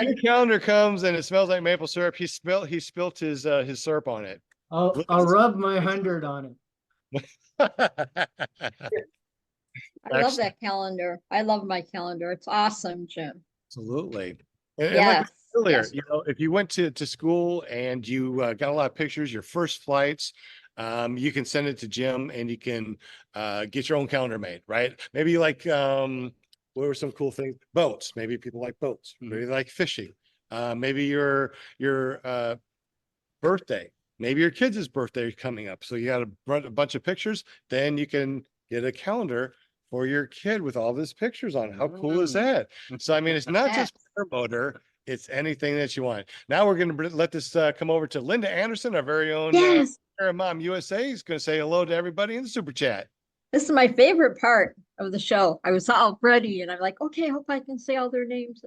If your calendar comes and it smells like maple syrup, he spilt his syrup on it. I'll rub my 100 on it. I love that calendar. I love my calendar. It's awesome, Jim. Absolutely. And like Yes. earlier, yes. if you went to school and you got a lot of pictures, your first flights, you can send it to Jim and you can get your own calendar made, right? Maybe you like what were some cool things? Boats. Maybe people like boats. Maybe they like fishing. Maybe your birthday. Maybe your kids' birthday is coming up. So you got to run a bunch of pictures. Then you can get a calendar for your kid with all these pictures on it. How cool is that? So, I mean, it's not just paramotor, it's anything that you want. Now we're going to let this come over to Linda Anderson, our very own Yes. Mom USA is going to say hello to everybody in the super chat. This is my favorite part of the show. I was all ready and I'm like, okay, I hope I can say all their names.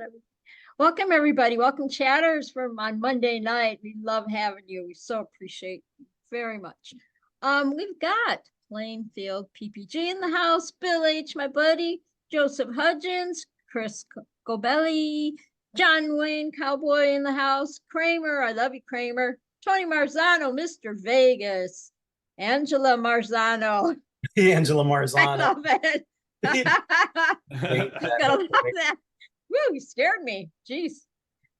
Welcome, everybody. Welcome, chatters, from on Monday night. We love having you. We so appreciate you very much. We've got Plainfield PPG in the house, Bill H, my buddy, Joseph Hudgens, Chris Gobelli, John Wayne Cowboy in the house, Kramer, I love you, Kramer, Tony Marzano, Mr. Vegas, Angela Marzano. Angela I Marzano. love it. Gotta love that. Woo, you scared me. Jeez.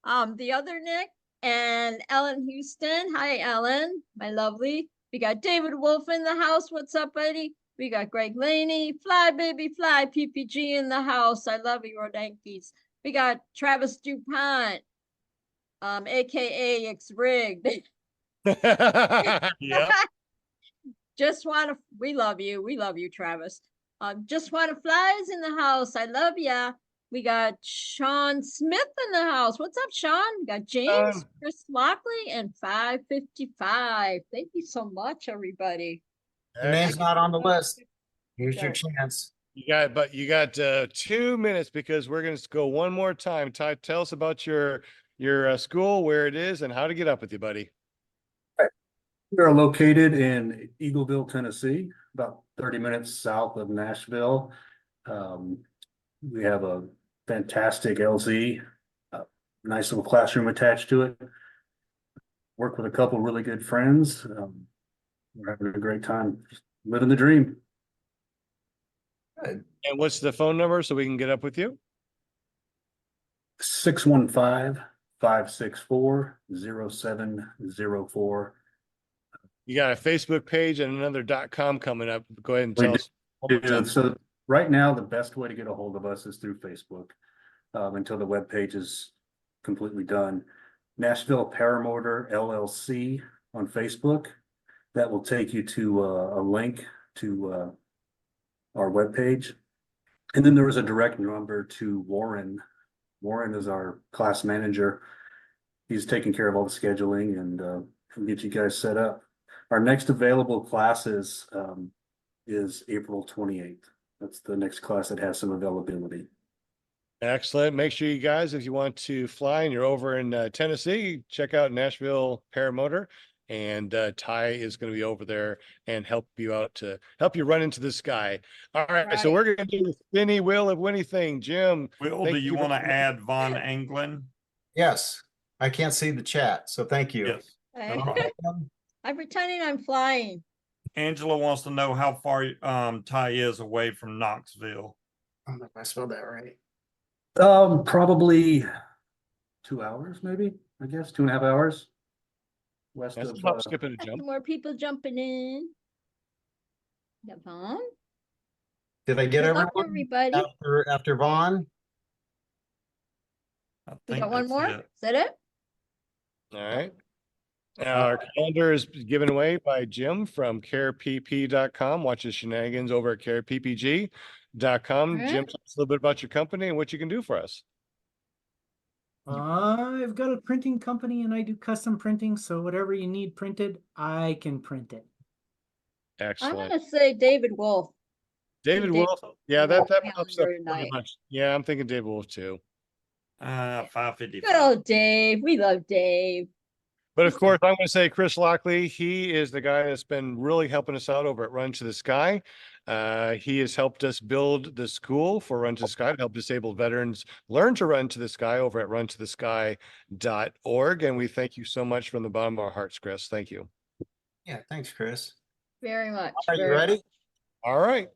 The other Nick and Ellen Houston. Hi, Ellen, my lovely. We got David Wolf in the house. What's up, buddy? We got Greg Laney. Fly, baby, fly. PPG in the house. I love you, Rodankies. We got Travis DuPont, aka X Rigged. Yeah. We love you. We love you, Travis. Just wanna fly is in the house. I love ya. We got Sean Smith in the house. What's up, Sean? We got James, Chris Lockley, and 555. Thank you so much, everybody. Your name's not on the list. Here's your No. chance. You got 2 minutes because we're going to go one more time. Ty, tell us about your school, where it is, and how to get up with you, buddy. We are located in Eagleville, Tennessee, about 30 minutes south of Nashville. We have a fantastic LZ, nice little classroom attached to it. Work with a couple really good friends. We're having a great time, just living the dream. Good. And what's the phone number so we can get up with you? 615-564-0704. You got a Facebook page and another .com coming up. Go ahead and tell us. one more time. So right now, the best way to get a hold of us is through Facebook, until the web page is completely done. Nashville Paramotor LLC on Facebook. That will take you to a link to our webpage. And then there was a direct number to Warren. Warren is our class manager. He's taking care of all the scheduling and can get you guys set up. Our next available classes is April 28th. That's the next class that has some availability. Excellent. Make sure you guys, if you want to fly and you're over in Tennessee, check out Nashville Paramotor. And Ty is going to be over there and help you out to help you run into the sky. All right. So we're going to do the spinny wheel of anything. Jim. Will, do you want to add Von Anglin? Yes, I can't see the chat, so thank you. Yes. I'm pretending I'm flying. Angela wants to know how far Ty is away from Knoxville. I don't know if I spelled that right. Probably 2 hours, maybe, I guess, 2.5 hours. West That's of about skipping a Got jump. some more people jumping in. Got Vaughn. Did I get Good luck, everyone everybody. after Vaughn? I We think got one that's more. it. Is that it? All right. Our calendar is given away by Jim from carepp.com. Watch his shenanigans over at careppg.com. All Jim, right. tell us a little bit about your company and what you can do for us. I've got a printing company and I do custom printing. So whatever you need printed, I can print it. I'm Excellent. gonna say David Wolf. David David Wolf. Yeah, Wolf that pops up calendar pretty tonight. much. Yeah, I'm thinking David Wolf too. 555. Good old Dave. We love Dave. But of course, I'm going to say Chris Lockley. He is the guy that's been really helping us out over at Run to the Sky. He has helped us build the school for Run to the Sky to help disabled veterans learn to run to the sky over at runtothesky.org. And we thank you so much from the bottom of our hearts, Chris. Thank you. Yeah, thanks, Chris. Very much. Are you very ready? much. All right.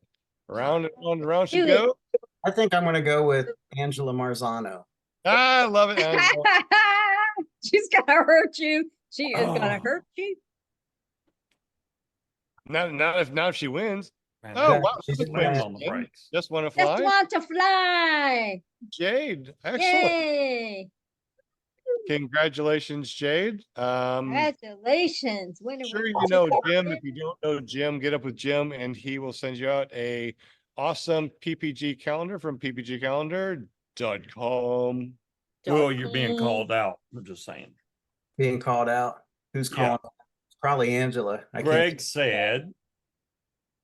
Round and round she Do it. go. I think I'm gonna go with Angela Marzano. I love it. Angela. She's gonna hurt you. She is gonna Oh. hurt you. Not if she wins. Man, Oh, that- wow. she's Quick slammed win. on the brakes. Just want to Just fly. want to fly. Jade. Excellent. Yay. Congratulations, Jade. Congratulations. Winner, Sure, winner, you know chicken Jim. dinner. If you don't know Jim, get up with Jim and he will send you out a awesome PPG calendar from ppgcalendar.com. Will, you're being called out. I'm just saying. Being called out. Who's Yeah. calling? probably Angela. I can't. Greg said,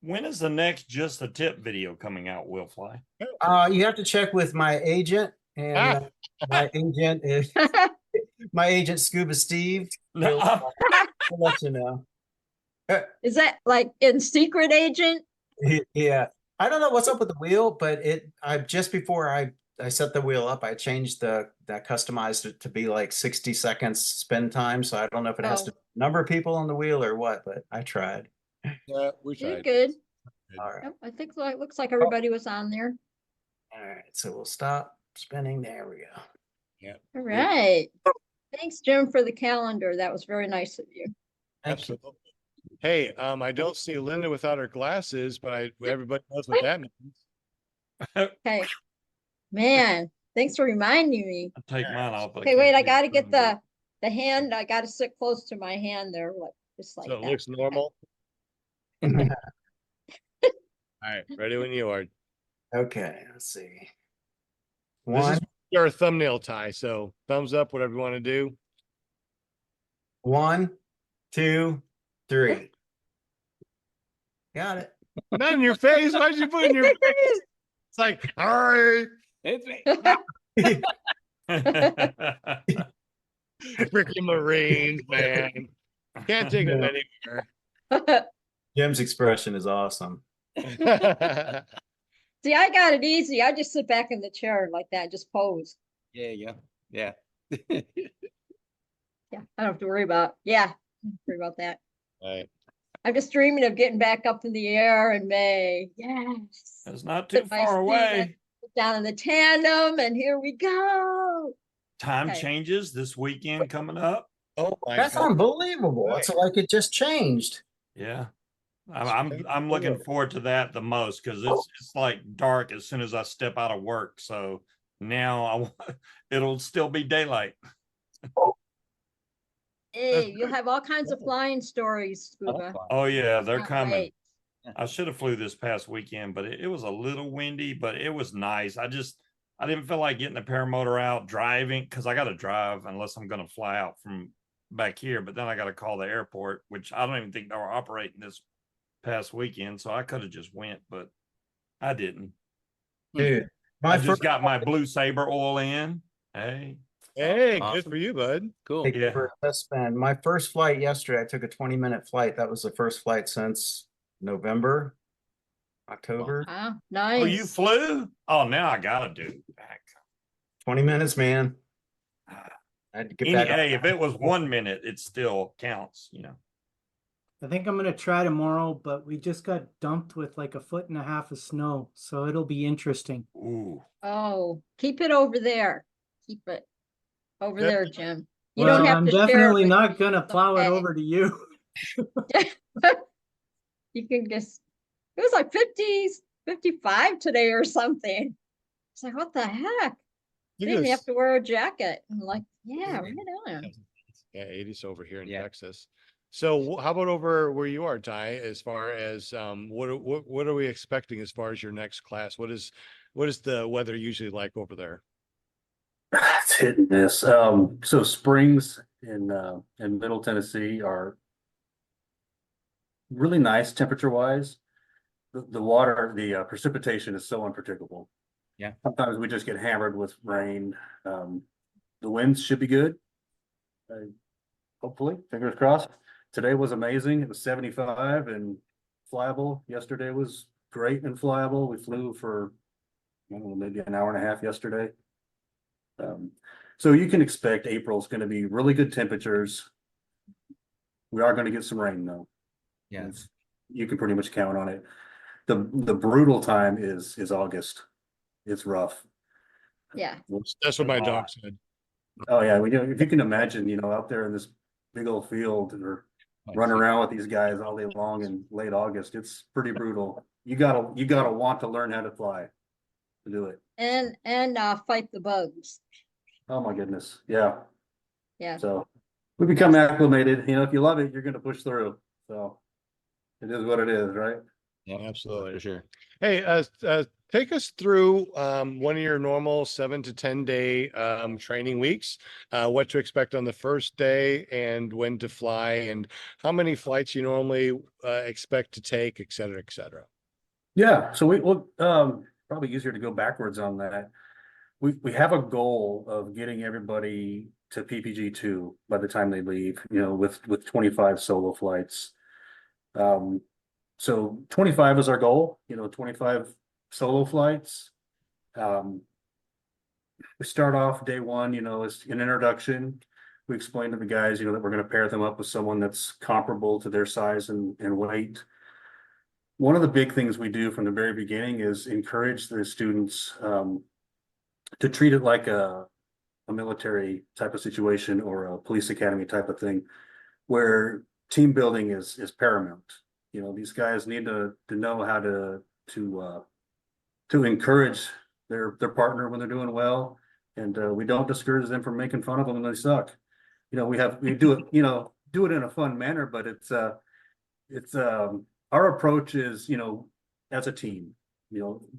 when is the next Just a Tip video coming out, Will Fly? You have to check with my agent, and my agent is my agent Scuba Steve. He'll let you know. Is that like in secret agent? Yeah, I don't know what's up with the wheel, but I just before I set the wheel up, I changed that customized it to be like 60 seconds spin time. So I don't know if it has to number of people on the wheel or what, but I tried. Yeah, we You're tried. good. All right. Yep, I think like looks like everybody was on there. All right. So we'll stop spinning. There we go. Yeah. All right. Thanks, Jim, for the calendar. That was very nice of you. Absolutely. Hey, I don't see Linda without her glasses, but everybody knows what that means. Okay. Man, thanks for reminding me. I'll take mine off. Okay, wait, I gotta get the hand. I gotta sit close to my hand there, like just like So it that. looks normal. All right, ready when you are. Okay. Let's see. This is One, your thumbnail tie, so thumbs up, whatever you want to do. 1, 2, 3. Got it. Not in your face. Why'd you put it in your face? It's like, all right, It's me. freaking Marines, man. Can't take them anywhere. Jim's expression is awesome. See, I got it easy. I just sit back in the chair like that, just pose. Yeah. Yeah, I don't have to worry about. Yeah, don't worry about that. Right. I'm just dreaming of getting back up in the air in May. Yes. It's not too Put my far feet away. down in the tandem, and here we go. Time Okay. changes this weekend coming up. Oh my That's God. unbelievable. It's like it just changed. Yeah. I'm looking forward to that the most because it's like dark as soon as I step out of work. So now it'll still be daylight. Hey, you'll have all kinds of flying stories, Scuba. Oh yeah, they're Can't coming. wait. I should have flew this past weekend, but it was a little windy, but it was nice. I didn't feel like getting the paramotor out driving because I got to drive unless I'm going to fly out from back here. But then I got to call the airport, which I don't even think they were operating this past weekend. So I could have just went, but I didn't. Dude, I just got my Blue Saber oil in. Hey. Hey, Awesome. good for you, bud. Cool. Yeah. My first flight yesterday, I took a 20-minute flight. That was the first flight since November, October. Wow, nice. Oh, you flew? Oh, now I gotta do it back. 20 minutes, man. I had to get back. Hey, if it was 1 minute, it still counts, you know. I think I'm gonna try tomorrow, but we just got dumped with like 1.5 feet of snow, so it'll be interesting. Ooh. Oh, keep it over there. Keep it over Yep. there, Jim. You Well, don't have I'm to share it definitely with not me. gonna plow it okay. over to you. You can just, it was like 50s, 55 today or something. It's like, what the heck? You Didn't guys- have to wear a jacket. I'm like, yeah, right on. Yeah, 80s over here in Yeah. Texas. So how about over where you are, Ty, as far as what are we expecting as far as your next class? What is the weather usually like over there? It's hit and miss. So springs in Middle Tennessee are really nice temperature wise. The water, the precipitation is so unpredictable. Yeah. Sometimes we just get hammered with rain. The winds should be good. Hopefully, fingers crossed. Today was amazing. It was 75 and flyable. Yesterday was great and flyable. We flew for maybe an hour and a half yesterday. So you can expect April's going to be really good temperatures. We are going to get some rain though. Yeah. You can pretty much count on it. The brutal time is August. It's rough. Yeah. That's what my dog said. Oh yeah, if you can imagine, out there in this big old field or running around with these guys all day long in late August, it's pretty brutal. You gotta want to learn how to fly to do it. And fight the bugs. Oh my goodness. Yeah. Yeah. So we become acclimated. If you love it, you're gonna push through. So it is what it is, right? Yeah, Absolutely. for sure. Hey, take us through one of your normal 7 to 10 day training weeks, what to expect on the first day and when to fly and how many flights you normally expect to take, et cetera, et cetera. Yeah, so we'll probably easier to go backwards on that. We have a goal of getting everybody to PPG 2 by the time they leave, with 25 solo flights. So 25 is our goal, 25 solo flights. We start off day one, as an introduction. We explain to the guys, that we're going to pair them up with someone that's comparable to their size and weight. One of the big things we do from the very beginning is encourage the students to treat it like a military type of situation or a police academy type of thing, where team building is paramount. These guys need to know how to encourage their partner when they're doing well, and we don't discourage them from making fun of them when they suck. We do it in a fun manner, but it's our approach is, as a team,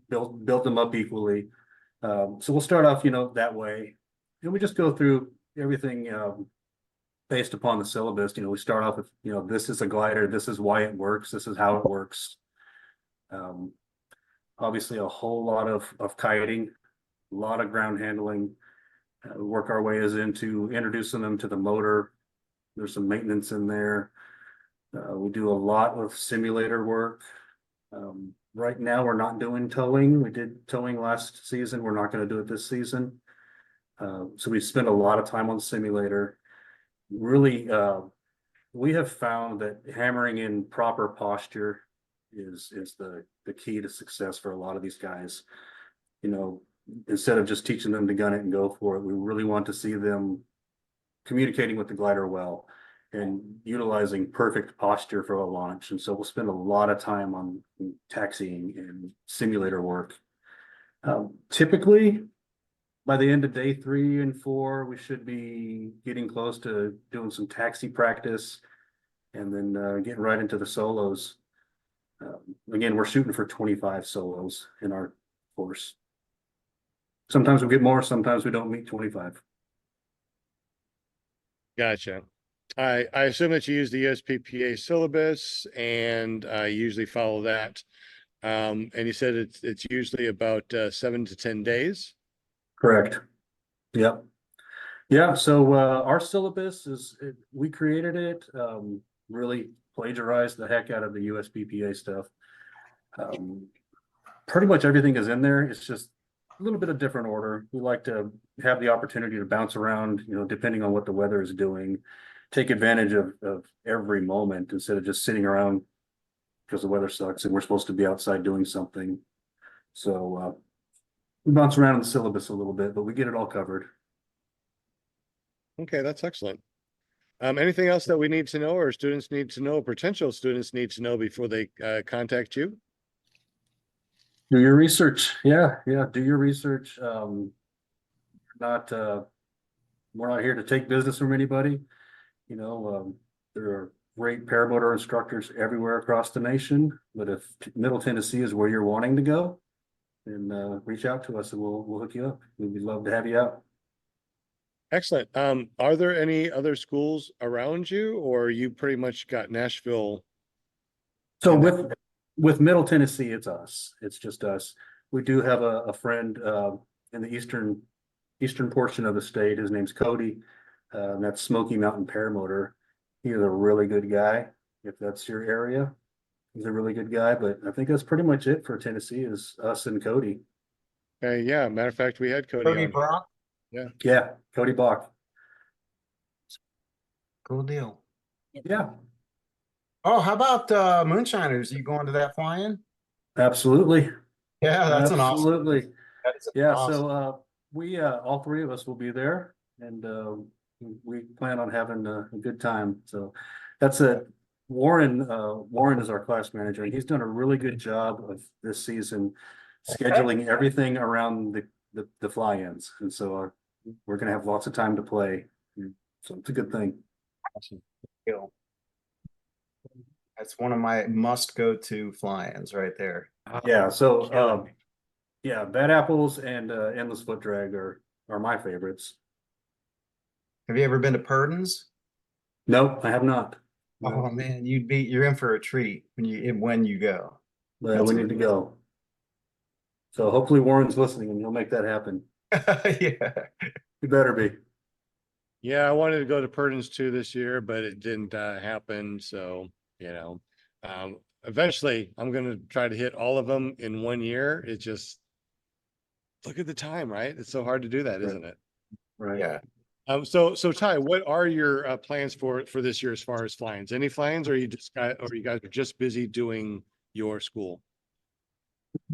build them up equally. So we'll start off, that way, and we just go through everything based upon the syllabus. We start off with, this is a glider, this is why it works, this is how it works. Obviously, a whole lot of kiting, a lot of ground handling. Work our way into introducing them to the motor. There's some maintenance in there. We do a lot of simulator work. Right now, we're not doing towing. We did towing last season. We're not going to do it this season. So we spend a lot of time on simulator. Really, we have found that hammering in proper posture is the key to success for a lot of these guys. Instead of just teaching them to gun it and go for it, we really want to see them communicating with the glider well and utilizing perfect posture for a launch. And so we'll spend a lot of time on taxiing and simulator work. Typically, by the end of day 3 and 4, we should be getting close to doing some taxi practice and then getting right into the solos. Again, we're shooting for 25 solos in our course. Sometimes we get more, sometimes we don't meet 25. Gotcha. I assume that you use the USPPA syllabus and usually follow that. And you said it's usually about 7 to 10 days. Correct. Yep. Yeah. So our syllabus we created it, really plagiarized the heck out of the USPPA stuff. Pretty much everything is in there. It's just a little bit of different order. We like to have the opportunity to bounce around, depending on what the weather is doing, take advantage of every moment instead of just sitting around because the weather sucks and we're supposed to be outside doing something. So we bounce around in the syllabus a little bit, but we get it all covered. Okay, that's excellent. Anything else that we need to know or students need to know, potential students need to know before they contact you? Do your research. Yeah. Do your research. Not we're not here to take business from anybody. There are great paramotor instructors everywhere across the nation. But if Middle Tennessee is where you're wanting to go, then reach out to us and we'll hook you up. We'd love to have you out. Excellent. Are there any other schools around you, or you pretty much got Nashville? So with Middle Tennessee, it's us. It's just us. We do have a friend in the eastern portion of the state. His name's Cody. That's Smoky Mountain Paramotor. He's a really good guy. If that's your area, he's a really good guy. But I think that's pretty much it for Tennessee is us and Cody. Yeah, matter of fact, we had Cody Cody on. Brock, Yeah, Cody Bach. cool deal. Yeah, Oh, how about Moonshiners? You going to that fly-in? absolutely. Yeah, that's an awesome. Absolutely. That is Yeah, awesome. so we all 3 of us will be there, and we plan on having a good time. So that's it. Warren is our class manager, and he's done a really good job of this season scheduling everything around the fly-ins, and so we're going to have lots of time to play. So it's a good thing. Awesome. That's one of my must go to fly-ins right there. Yeah, so Killing me. yeah, Bad Apples and Endless Foot Drag are my favorites. Have you ever been to Purdon's? Nope, I have not. Oh man, you're in for a treat when you go. But we need to go. So hopefully Warren's listening and he'll make that happen. Yeah. You better be. Yeah, I wanted to go to Purdon's too this year, but it didn't happen. So, you know, eventually I'm going to try to hit all of them in 1 year. It just, look at the time, right? It's so hard to do that, Right. isn't it? Right. Yeah. So Ty, what are your plans for this year as far as flyings? Any flyings, or you guys are just busy doing your school?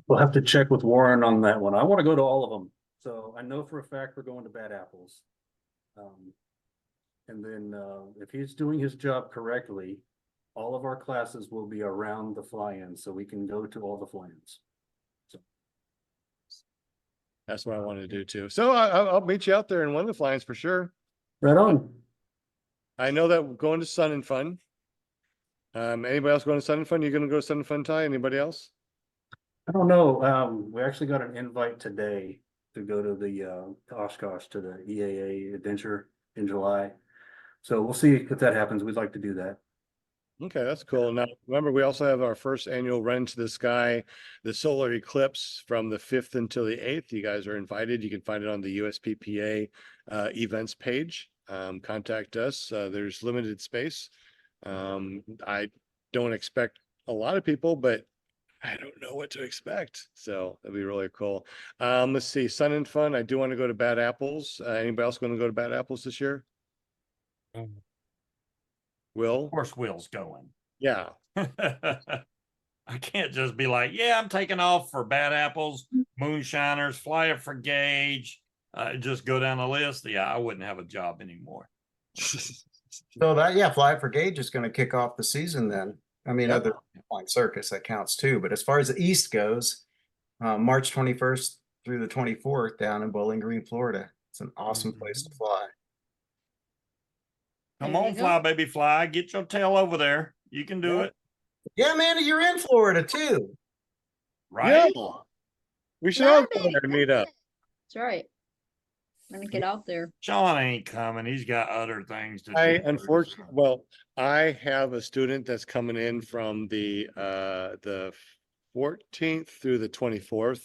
We'll have to check with Warren on that one. I want to go to all of them. So I know for a fact we're going to Bad Apples. And then if he's doing his job correctly, all of our classes will be around the fly-in, so we can go to all the fly-ins. That's what I wanted to do too. So I'll meet you out there in one of the flyings for sure. Right on. I know that we're going to Sun and Fun. Anybody else going to Sun and Fun? You going to go to Sun and Fun, Ty? Anybody else? I don't know. We actually got an invite today to go to the Oshkosh to the EAA adventure in July. So we'll see if that happens. We'd like to do that. Okay, that's cool. Now, remember, we also have our first annual Run to the Sky, the solar eclipse from the 5th until the 8th. You guys are invited. You can find it on the USPPA events page. Contact us. There's limited space. I don't expect a lot of people, but I don't know what to expect. So that'd be really cool. Let's see, Sun and Fun. I do want to go to Bad Apples. Anybody else going to go to Bad Apples this year? Will? Of course, Will's going. Yeah. I can't just be like, yeah, I'm taking off for Bad Apples, Moonshiners, Flyer for Gauge, just go down the list. Yeah, I wouldn't have a job anymore. So Fly for Gauge is going to kick off the season then. I mean, other flying circus that counts too. But as far as the East goes, March 21st through the 24th down in Bowling Green, Florida. It's an awesome place to fly. Come There you on, go. fly, baby, fly. Get your tail over there. You can do it. Yeah, Amanda, you're in Florida too. Right? Yeah. We should all go there and meet up. That's right. I'm gonna get out there. Sean ain't coming. He's got other things to do. Unfortunately, well, I have a student that's coming in from the 14th through the 24th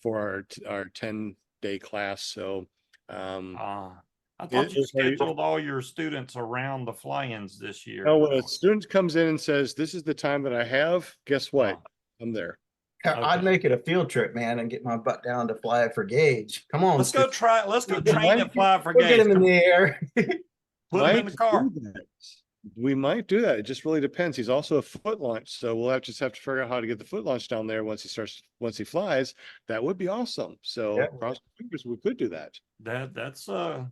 for our 10-day class. So I thought you scheduled all your students around the fly-ins this year. no, when a student comes in and says, this is the time that I have, guess what? I'm there. I'd make it a field trip, man, and get my butt down to Fly for Gauge. Come on, Let's go try. Let's go Yeah, train at Fly for We'll get Gauge. him in the air. Put him in the car. We might do that. It just really depends. He's also a foot launch, so we'll just have to figure out how to get the foot launch down there once he flies. That would be awesome. So Yeah. cross the fingers, we could do that. That's a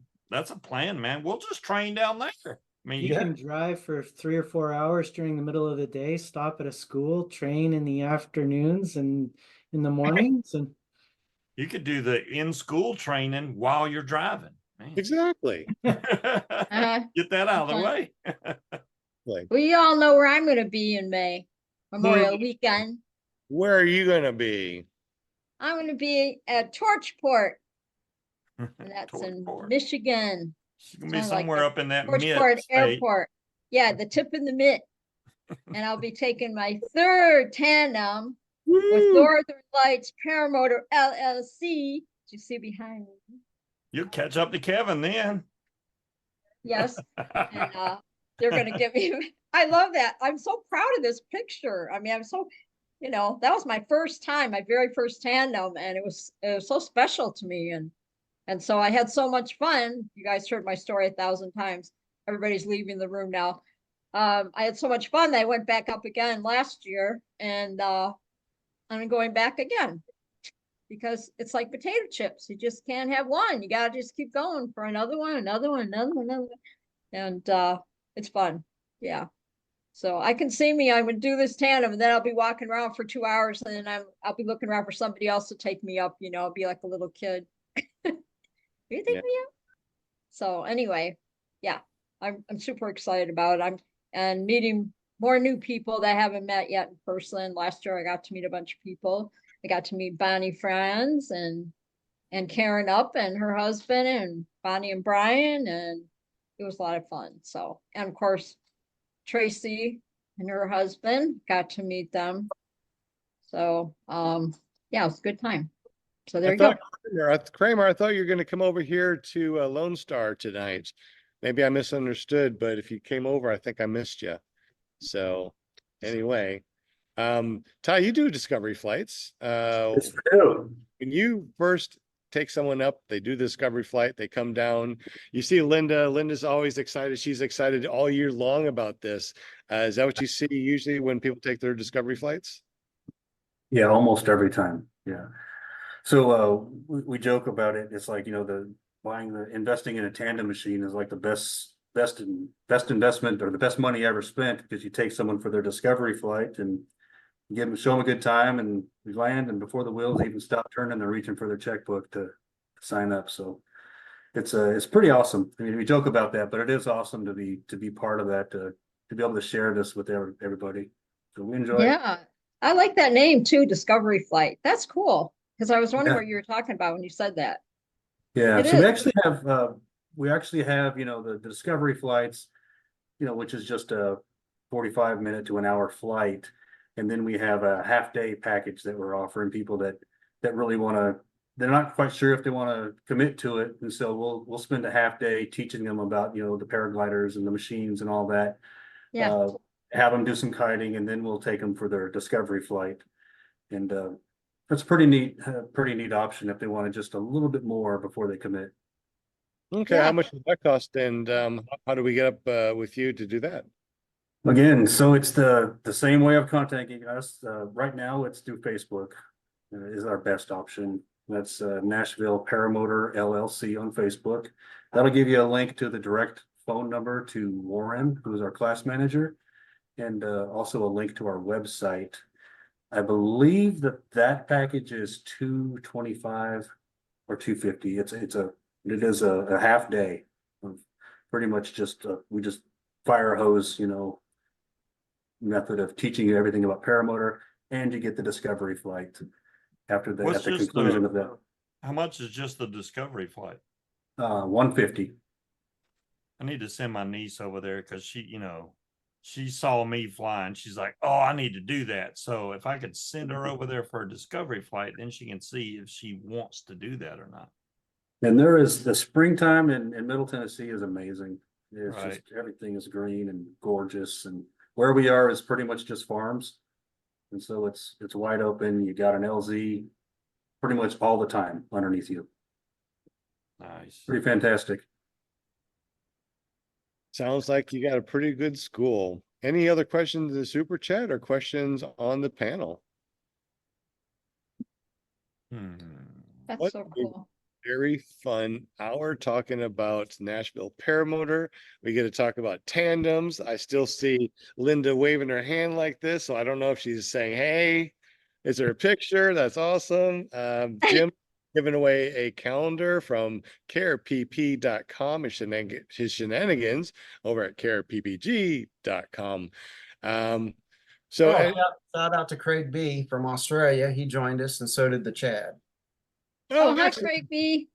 plan, man. We'll just train down there. I mean, You Yeah. can drive for 3 or 4 hours during the middle of the day, stop at a school, train in the afternoons and in the mornings, and you could do the in-school training while you're driving. Man. Exactly. Get that out of the way. We all know where I'm gonna be in May, Memorial Weekend. Where are you gonna be? I'm gonna be at Torchport, and that's in Torchport. Michigan. It's gonna be Sounds like somewhere that. up in that Torchport mid state. Airport. Yeah, the tip in the mitt. And I'll be taking my 3rd tandem with Woo! Northern Lights Paramotor LLC. You see behind me? You'll catch up to Kevin then. Yes. And they're gonna give me. I love that. I'm so proud of this picture. I mean, I'm so, that was my first time, my very first tandem, and it was so special to me. And so I had so much fun. You guys heard my story 1,000 times. Everybody's leaving the room now. I had so much fun that I went back up again last year, and I'm going back again because it's like potato chips. You just can't have one. You gotta just keep going for another one, another one, another one, another one. And it's fun. Yeah. So I can see me, I would do this tandem and then I'll be walking around for 2 hours and then I'll be looking around for somebody else to take me up, I'll be like a little kid. You take me up? So anyway, yeah, I'm super excited about it. And meeting more new people that I haven't met yet in person. Last year I got to meet a bunch of people. I got to meet Bonnie Franz and Karen Up and her husband and Bonnie and Brian, and it was a lot of fun. So, and of course, Tracy and her husband, got to meet them. So, yeah, it was a good time. So there I you go. thought Kramer, I thought you were going to come over here to Lone Star tonight. Maybe I misunderstood, but if you came over, I think I missed you. So anyway, Ty, you do discovery flights. It's true. When you first take someone up, they do the discovery flight, they come down. You see Linda. Linda's always excited. She's excited all year long about this. Is that what you see usually when people take their discovery flights? Yeah, almost every time. Yeah. So we joke about it. It's like, investing in a tandem machine is like the best investment or the best money ever spent, because you take someone for their discovery flight and show them a good time, and we land, and before the wheels even stop turning, they're reaching for their checkbook to sign up. So it's pretty awesome. I mean, we joke about that, but it is awesome to be part of that, to be able to share this with everybody. So we enjoy it. Yeah, I like that name too, Discovery Flight. That's cool. Because I was wondering Yeah. what you were talking about when you said that. Yeah, It so is. we actually have, the discovery flights, which is just a 45-minute to an hour flight. And then we have a half-day package that we're offering people that really want to, they're not quite sure if they want to commit to it. And so we'll spend a half day teaching them about, the paragliders and the machines and all that. Yeah. Have them do some kiting, and then we'll take them for their discovery flight. And that's pretty neat option if they want just a little bit more before they commit. Okay, Yeah. how much does that cost? And how do we get up with you to do that? Again, so it's the same way of contacting us. Right now, it's through Facebook, is our best option. That's Nashville Paramotor LLC on Facebook. That'll give you a link to the direct phone number to Warren, who's our class manager, and also a link to our website. I believe that package is $225 or $250. It is a half day of pretty much just we just fire hose, method of teaching you everything about paramotor, and you get the discovery flight at the conclusion of that. How much is just the discovery flight? $150. I need to send my niece over there because she saw me flying. She's like, oh, I need to do that. So if I could send her over there for a discovery flight, then she can see if she wants to do that or not. And there is the springtime in Middle Tennessee is amazing. It's Right. just everything is green and gorgeous, and where we are is pretty much just farms. And so it's wide open. You got an LZ pretty much all the time underneath you. Nice. Pretty fantastic. Sounds like you got a pretty good school. Any other questions in the super chat or questions on the panel? That's What so a cool. Very fun hour talking about Nashville Paramotor. We get to talk about tandems. I still see Linda waving her hand like this, so I don't know if she's saying, hey, is there a picture? That's awesome. Jim giving away a calendar from carepp.com, his shenanigans over at careppg.com. So Shout out to Craig B from Australia. He joined us, and so did the Chad. Oh, hi, excellent. Craig B.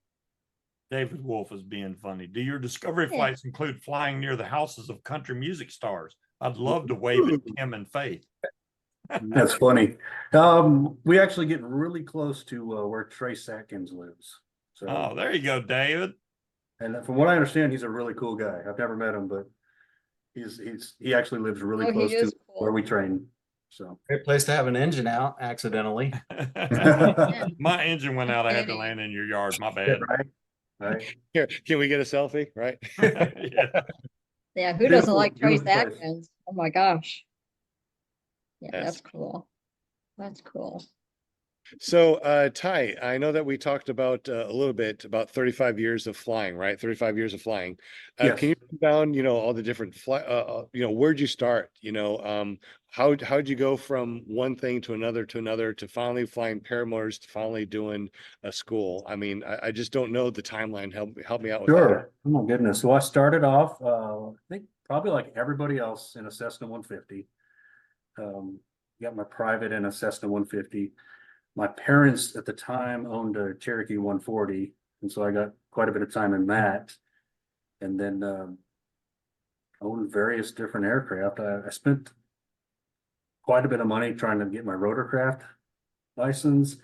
David Wolf is being funny. Do your discovery Yeah. flights include flying near the houses of country music stars? I'd love to wave at Tim and Faith. That's funny. We actually get really close to where Trace Atkins lives. So, Oh, there you go, David. and from what I understand, he's a really cool guy. I've never met him, but he actually lives really Oh, he close to is where cool. we train. So Great place to have an engine out accidentally. My engine went out. I had to Kidding. land in your yard. My bad. right. Here, can we get a selfie? Right. Yeah. Yeah, who doesn't like Trace Beautiful place. Atkins? Oh my gosh. Yeah, Yes. that's cool. That's cool. So, Ty, I know that we talked about a little bit about 35 years of flying, right? 35 years of flying. Can Yes. you put down, all the different where'd you start? How'd you go from one thing to another to finally flying paramotors to finally doing a school? I mean, I just don't know the timeline. Help me out with that. Sure. Oh my goodness. So I started off, I think probably like everybody else in a Cessna 150. Got my private in a Cessna 150. My parents at the time owned a Cherokee 140, and so I got quite a bit of time in that. And then owned various different aircraft. I spent quite a bit of money trying to get my rotorcraft license.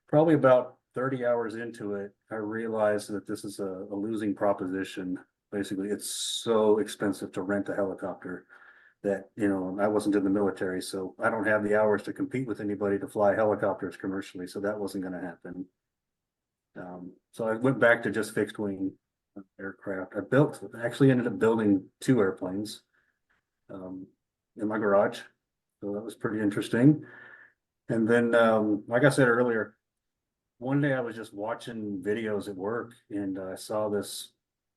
Probably about 30 hours into it, I realized that this is a losing proposition. Basically, it's so expensive to rent a helicopter that, I wasn't in the military, so I don't have the hours to compete with anybody to fly helicopters commercially, so that wasn't going to happen. So I went back to just fixed wing aircraft. Actually ended up building 2 airplanes in my garage. So that was pretty interesting. And then, like I said earlier, one day I was just watching videos at work and I saw this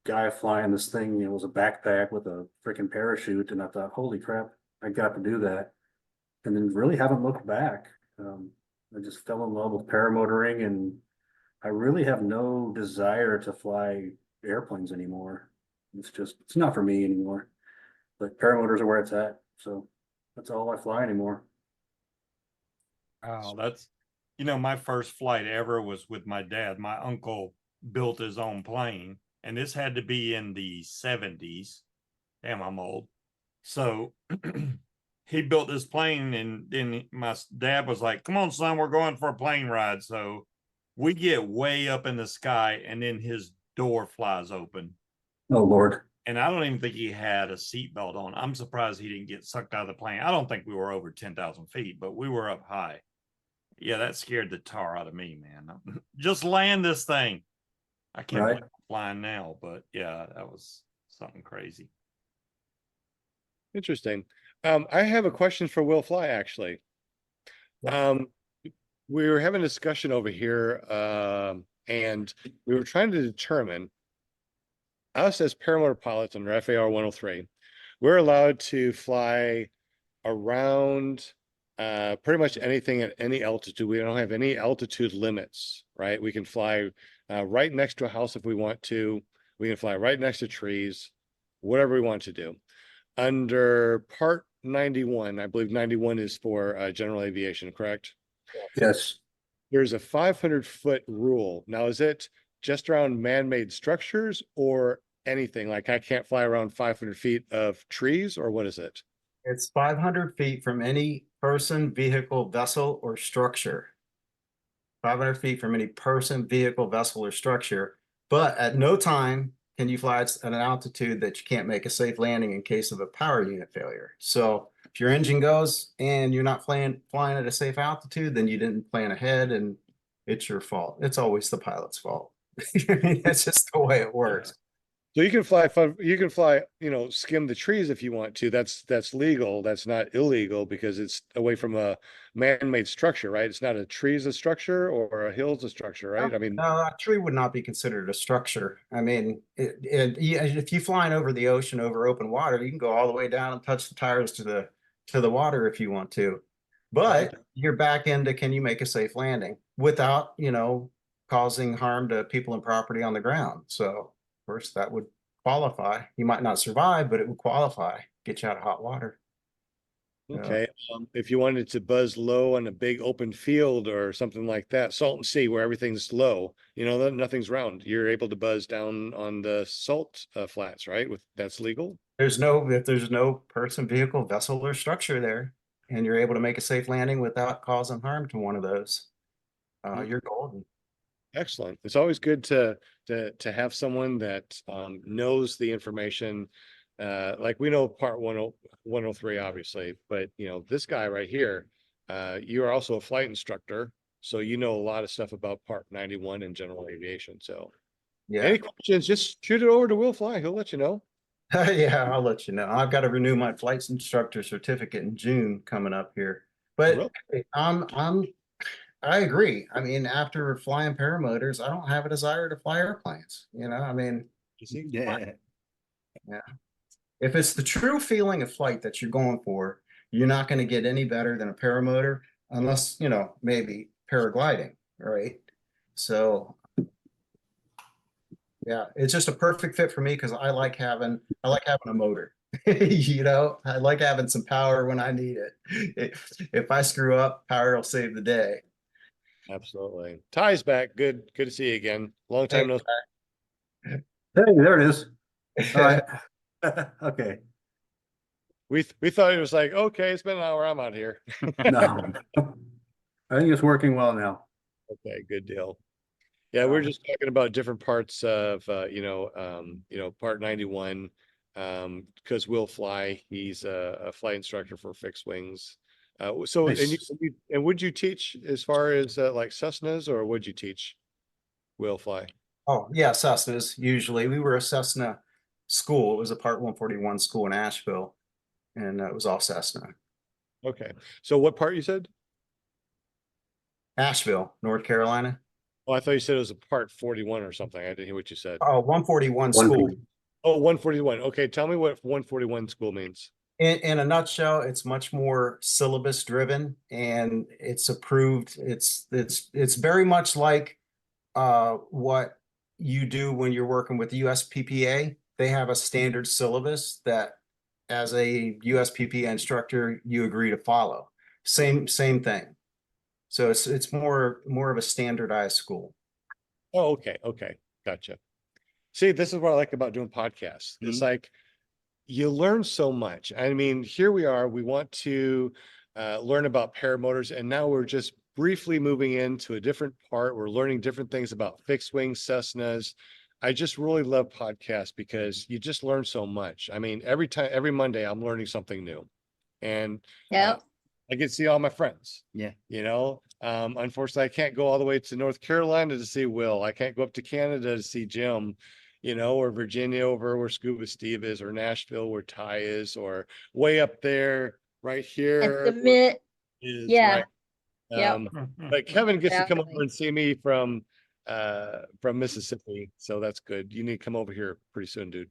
guy flying this thing. It was a backpack with a freaking parachute. And I thought, holy crap, I got to do that. And then really haven't looked back. I just fell in love with paramotoring and I really have no desire to fly airplanes anymore. It's not for me anymore. But paramotors are where it's at. So that's all I fly anymore. Oh, that's, my first flight ever was with my dad. My uncle built his own plane, and this had to be in the 70s. Damn, I'm old. So he built this plane, and then my dad was like, come on, son, we're going for a plane ride. So we get way up in the sky, and then his door flies open. Oh, Lord. And I don't even think he had a seatbelt on. I'm surprised he didn't get sucked out of the plane. I don't think we were over 10,000 feet, but we were up high. Yeah, that scared the tar out of me, man. Just land this thing. I can't believe I'm flying now, but yeah, that was something crazy. Interesting. I have a question for Will Fly, actually. We were having a discussion over here, and we were trying to determine us as paramotor pilots under FAR 103, we're allowed to fly around pretty much anything at any altitude. We don't have any altitude limits, right? We can fly right next to a house if we want to. We can fly right next to trees, whatever we want to do. Under Part 91, I believe 91 is for general aviation, correct? Yes. There's a 500-foot rule. Now, is it just around man-made structures or anything? Like I can't fly around 500 feet of trees, or what is it? It's 500 feet from any person, vehicle, vessel, or structure. 500 feet from any person, vehicle, vessel, or structure. But at no time can you fly at an altitude that you can't make a safe landing in case of a power unit failure. So if your engine goes and you're not flying at a safe altitude, then you didn't plan ahead and it's your fault. It's always the pilot's fault. I mean, that's just the way it works. So you can fly, skim the trees if you want to. That's legal. That's not illegal because it's away from a man-made structure, right? It's not a tree's a structure or a hill's a structure, right? I mean, No, a tree would not be considered a structure. I mean, if you're flying over the ocean over open water, you can go all the way down and touch the tires to the water if you want to. But you're back into, can you make a safe landing without, causing harm to people and property on the ground? So of course that would qualify. You might not survive, but it would qualify, get you out of hot water. okay. If you wanted to buzz low on a big open field or something like that, Salton Sea where everything's low, nothing's round. You're able to buzz down on the salt flats, right? That's legal. If there's no person, vehicle, vessel, or structure there, and you're able to make a safe landing without causing harm to one of those, you're golden. Excellent. It's always good to have someone that knows the information. Like we know Part 103, obviously, but this guy right here, you're also a flight instructor, so you know a lot of stuff about Part 91 and general aviation. So, Yeah. any questions? Just shoot it over to Will Fly. He'll let you know. Yeah, I'll let you know. I've got to renew my flight instructor certificate in June coming up here. But Really? hey, I agree. I mean, after flying paramotors, I don't have a desire to fly airplanes. You know, I mean, You see? Yeah. yeah. If it's the true feeling of flight that you're going for, you're not going to get any better than a paramotor unless, you know, maybe paragliding, right? So yeah, it's just a perfect fit for me because I like having a motor. You know, I like having some power when I need it. If I screw up, power will save the day. Absolutely. Ty's back. Good to see you again. Long time no. Hey, there it is. All right. Okay. We thought it was like, okay, it's been an hour. I'm out here. No. I think it's working well now. Okay, good deal. Yeah, we're just talking about different parts of part 91. Because Will Fly, he's a flight instructor for fixed wings. So Nice. and would you teach as far as like Cessnas, or would you teach Will Fly? Oh, yeah, Cessnas. Usually we were a Cessna school. It was a Part 141 school in Asheville, and it was all Cessna. Okay. So what part you said? Asheville, North Carolina. Oh, I thought you said it was a part 41 or something. I didn't hear what you said. Oh, 141 One school. piece. Oh, 141. Okay, tell me what 141 school means. In a nutshell, it's much more syllabus driven and it's approved. It's very much like what you do when you're working with the USPPA. They have a standard syllabus that as a USPPA instructor, you agree to follow. Same thing. So it's more of a standardized school. Oh, okay. Gotcha. See, this is what I like about doing podcasts. It's like you learn so much. I mean, here we are. We want to learn about paramotors, and now we're just briefly moving into a different part. We're learning different things about fixed wing Cessnas. I just really love podcasts because you just learn so much. I mean, every Monday, I'm learning something new, and Yeah. I get to see all my friends. Yeah. Unfortunately, I can't go all the way to North Carolina to see Will. I can't go up to Canada to see Jim, or Virginia over where Scuba Steve is, or Nashville where Ty is, or way up there right At here the where mid, is yeah, right. yep, But Kevin gets to come over exactly. and see me from Mississippi, so that's good. You need to come over here pretty soon, dude.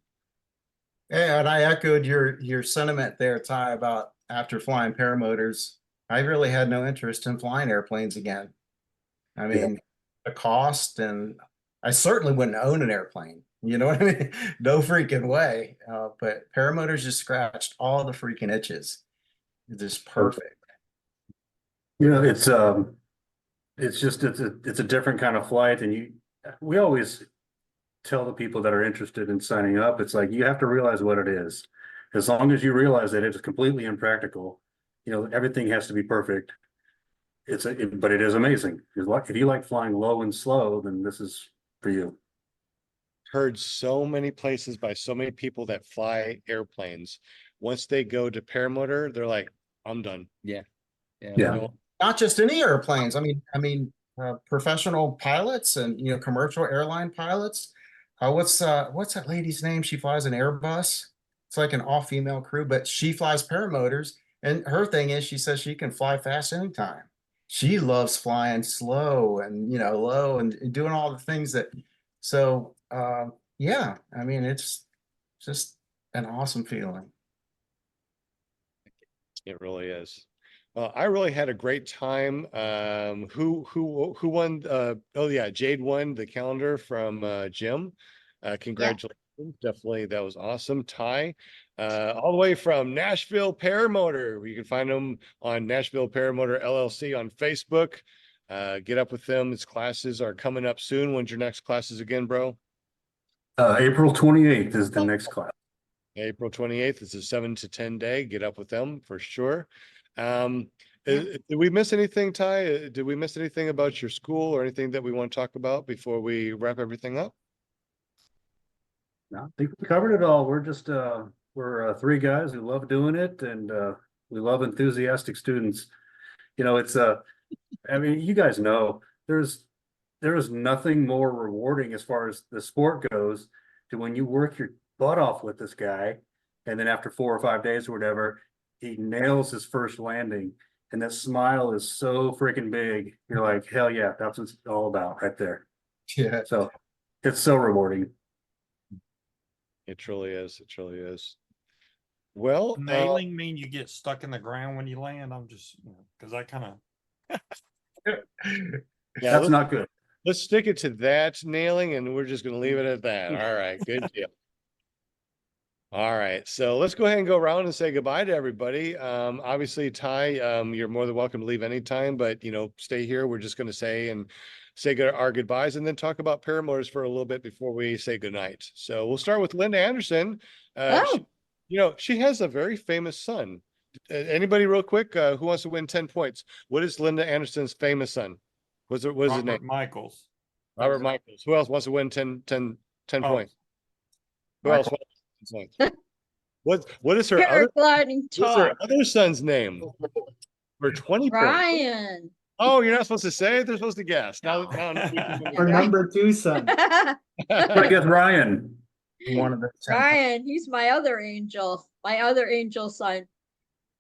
Yeah, and I echoed your sentiment there, Ty, about after flying paramotors. I really had no interest in flying airplanes again. I Yeah. mean, the cost, and I certainly wouldn't own an airplane. You know what I mean? No freaking way. But paramotors just scratched all the freaking itches. It's just perfect. It's a different kind of flight, and we always tell the people that are interested in signing up, it's like you have to realize what it is. As long as you realize that it is completely impractical, everything has to be perfect. But it is amazing. If you like flying low and slow, then this is for you. Heard so many places by so many people that fly airplanes. Once they go to paramotor, they're like, I'm done. Yeah. Yeah. Not just any airplanes. I mean, professional pilots and commercial airline pilots. What's that lady's name? She flies an Airbus. It's like an all-female crew, but she flies paramotors. And her thing is, she says she can fly fast anytime. She loves flying slow and low and doing all the things that. So yeah, I mean, it's just an awesome feeling. It really is. Well, I really had a great time. Who won? Oh yeah, Jade won the calendar from Jim. Congratulations. Definitely, that was awesome. Ty, all the way from Nashville Paramotor. You can find them on Nashville Paramotor LLC on Facebook. Get up with them. His classes are coming up soon. When's your next classes again, bro? April 28th is the next class. April 28th. It's a 7 to 10 day. Get up with them for sure. Did we miss anything, Ty? Did we miss anything about your school or anything that we want to talk about before we wrap everything up? No, I think we covered it all. We're three guys who love doing it, and we love enthusiastic students. I mean, you guys know there is nothing more rewarding as far as the sport goes to when you work your butt off with this guy, and then after 4 or 5 days or whatever, he nails his first landing, and that smile is so freaking big. You're like, hell yeah, that's what it's all about right there. Yeah. So it's so rewarding. It truly is. It truly is. Well, Nailing mean you get stuck in the ground when you land? I'm just, because I kind of. yeah, That's not good. let's stick it to that nailing, and we're just going to leave it at that. All right, good deal. All right, so let's go ahead and go around and say goodbye to everybody. Obviously, Ty, you're more than welcome to leave anytime, but stay here. We're just going to say our goodbyes and then talk about paramotors for a little bit before we say goodnight. So we'll start with Linda Anderson. Oh, She has a very famous son. Anybody real quick, who wants to win 10 points? What is Linda Anderson's famous son? What is his name? Robert Michaels. Robert Michaels. Who else wants to win 10 Oh, points? Who else wants to win 10 points? What is her paragliding what's her talk. other son's name? For 20 points. Ryan. Oh, you're not supposed to say it? They're supposed to guess. Now Our number 2 son. I guess Ryan. One of the 10. Ryan, he's my other angel son.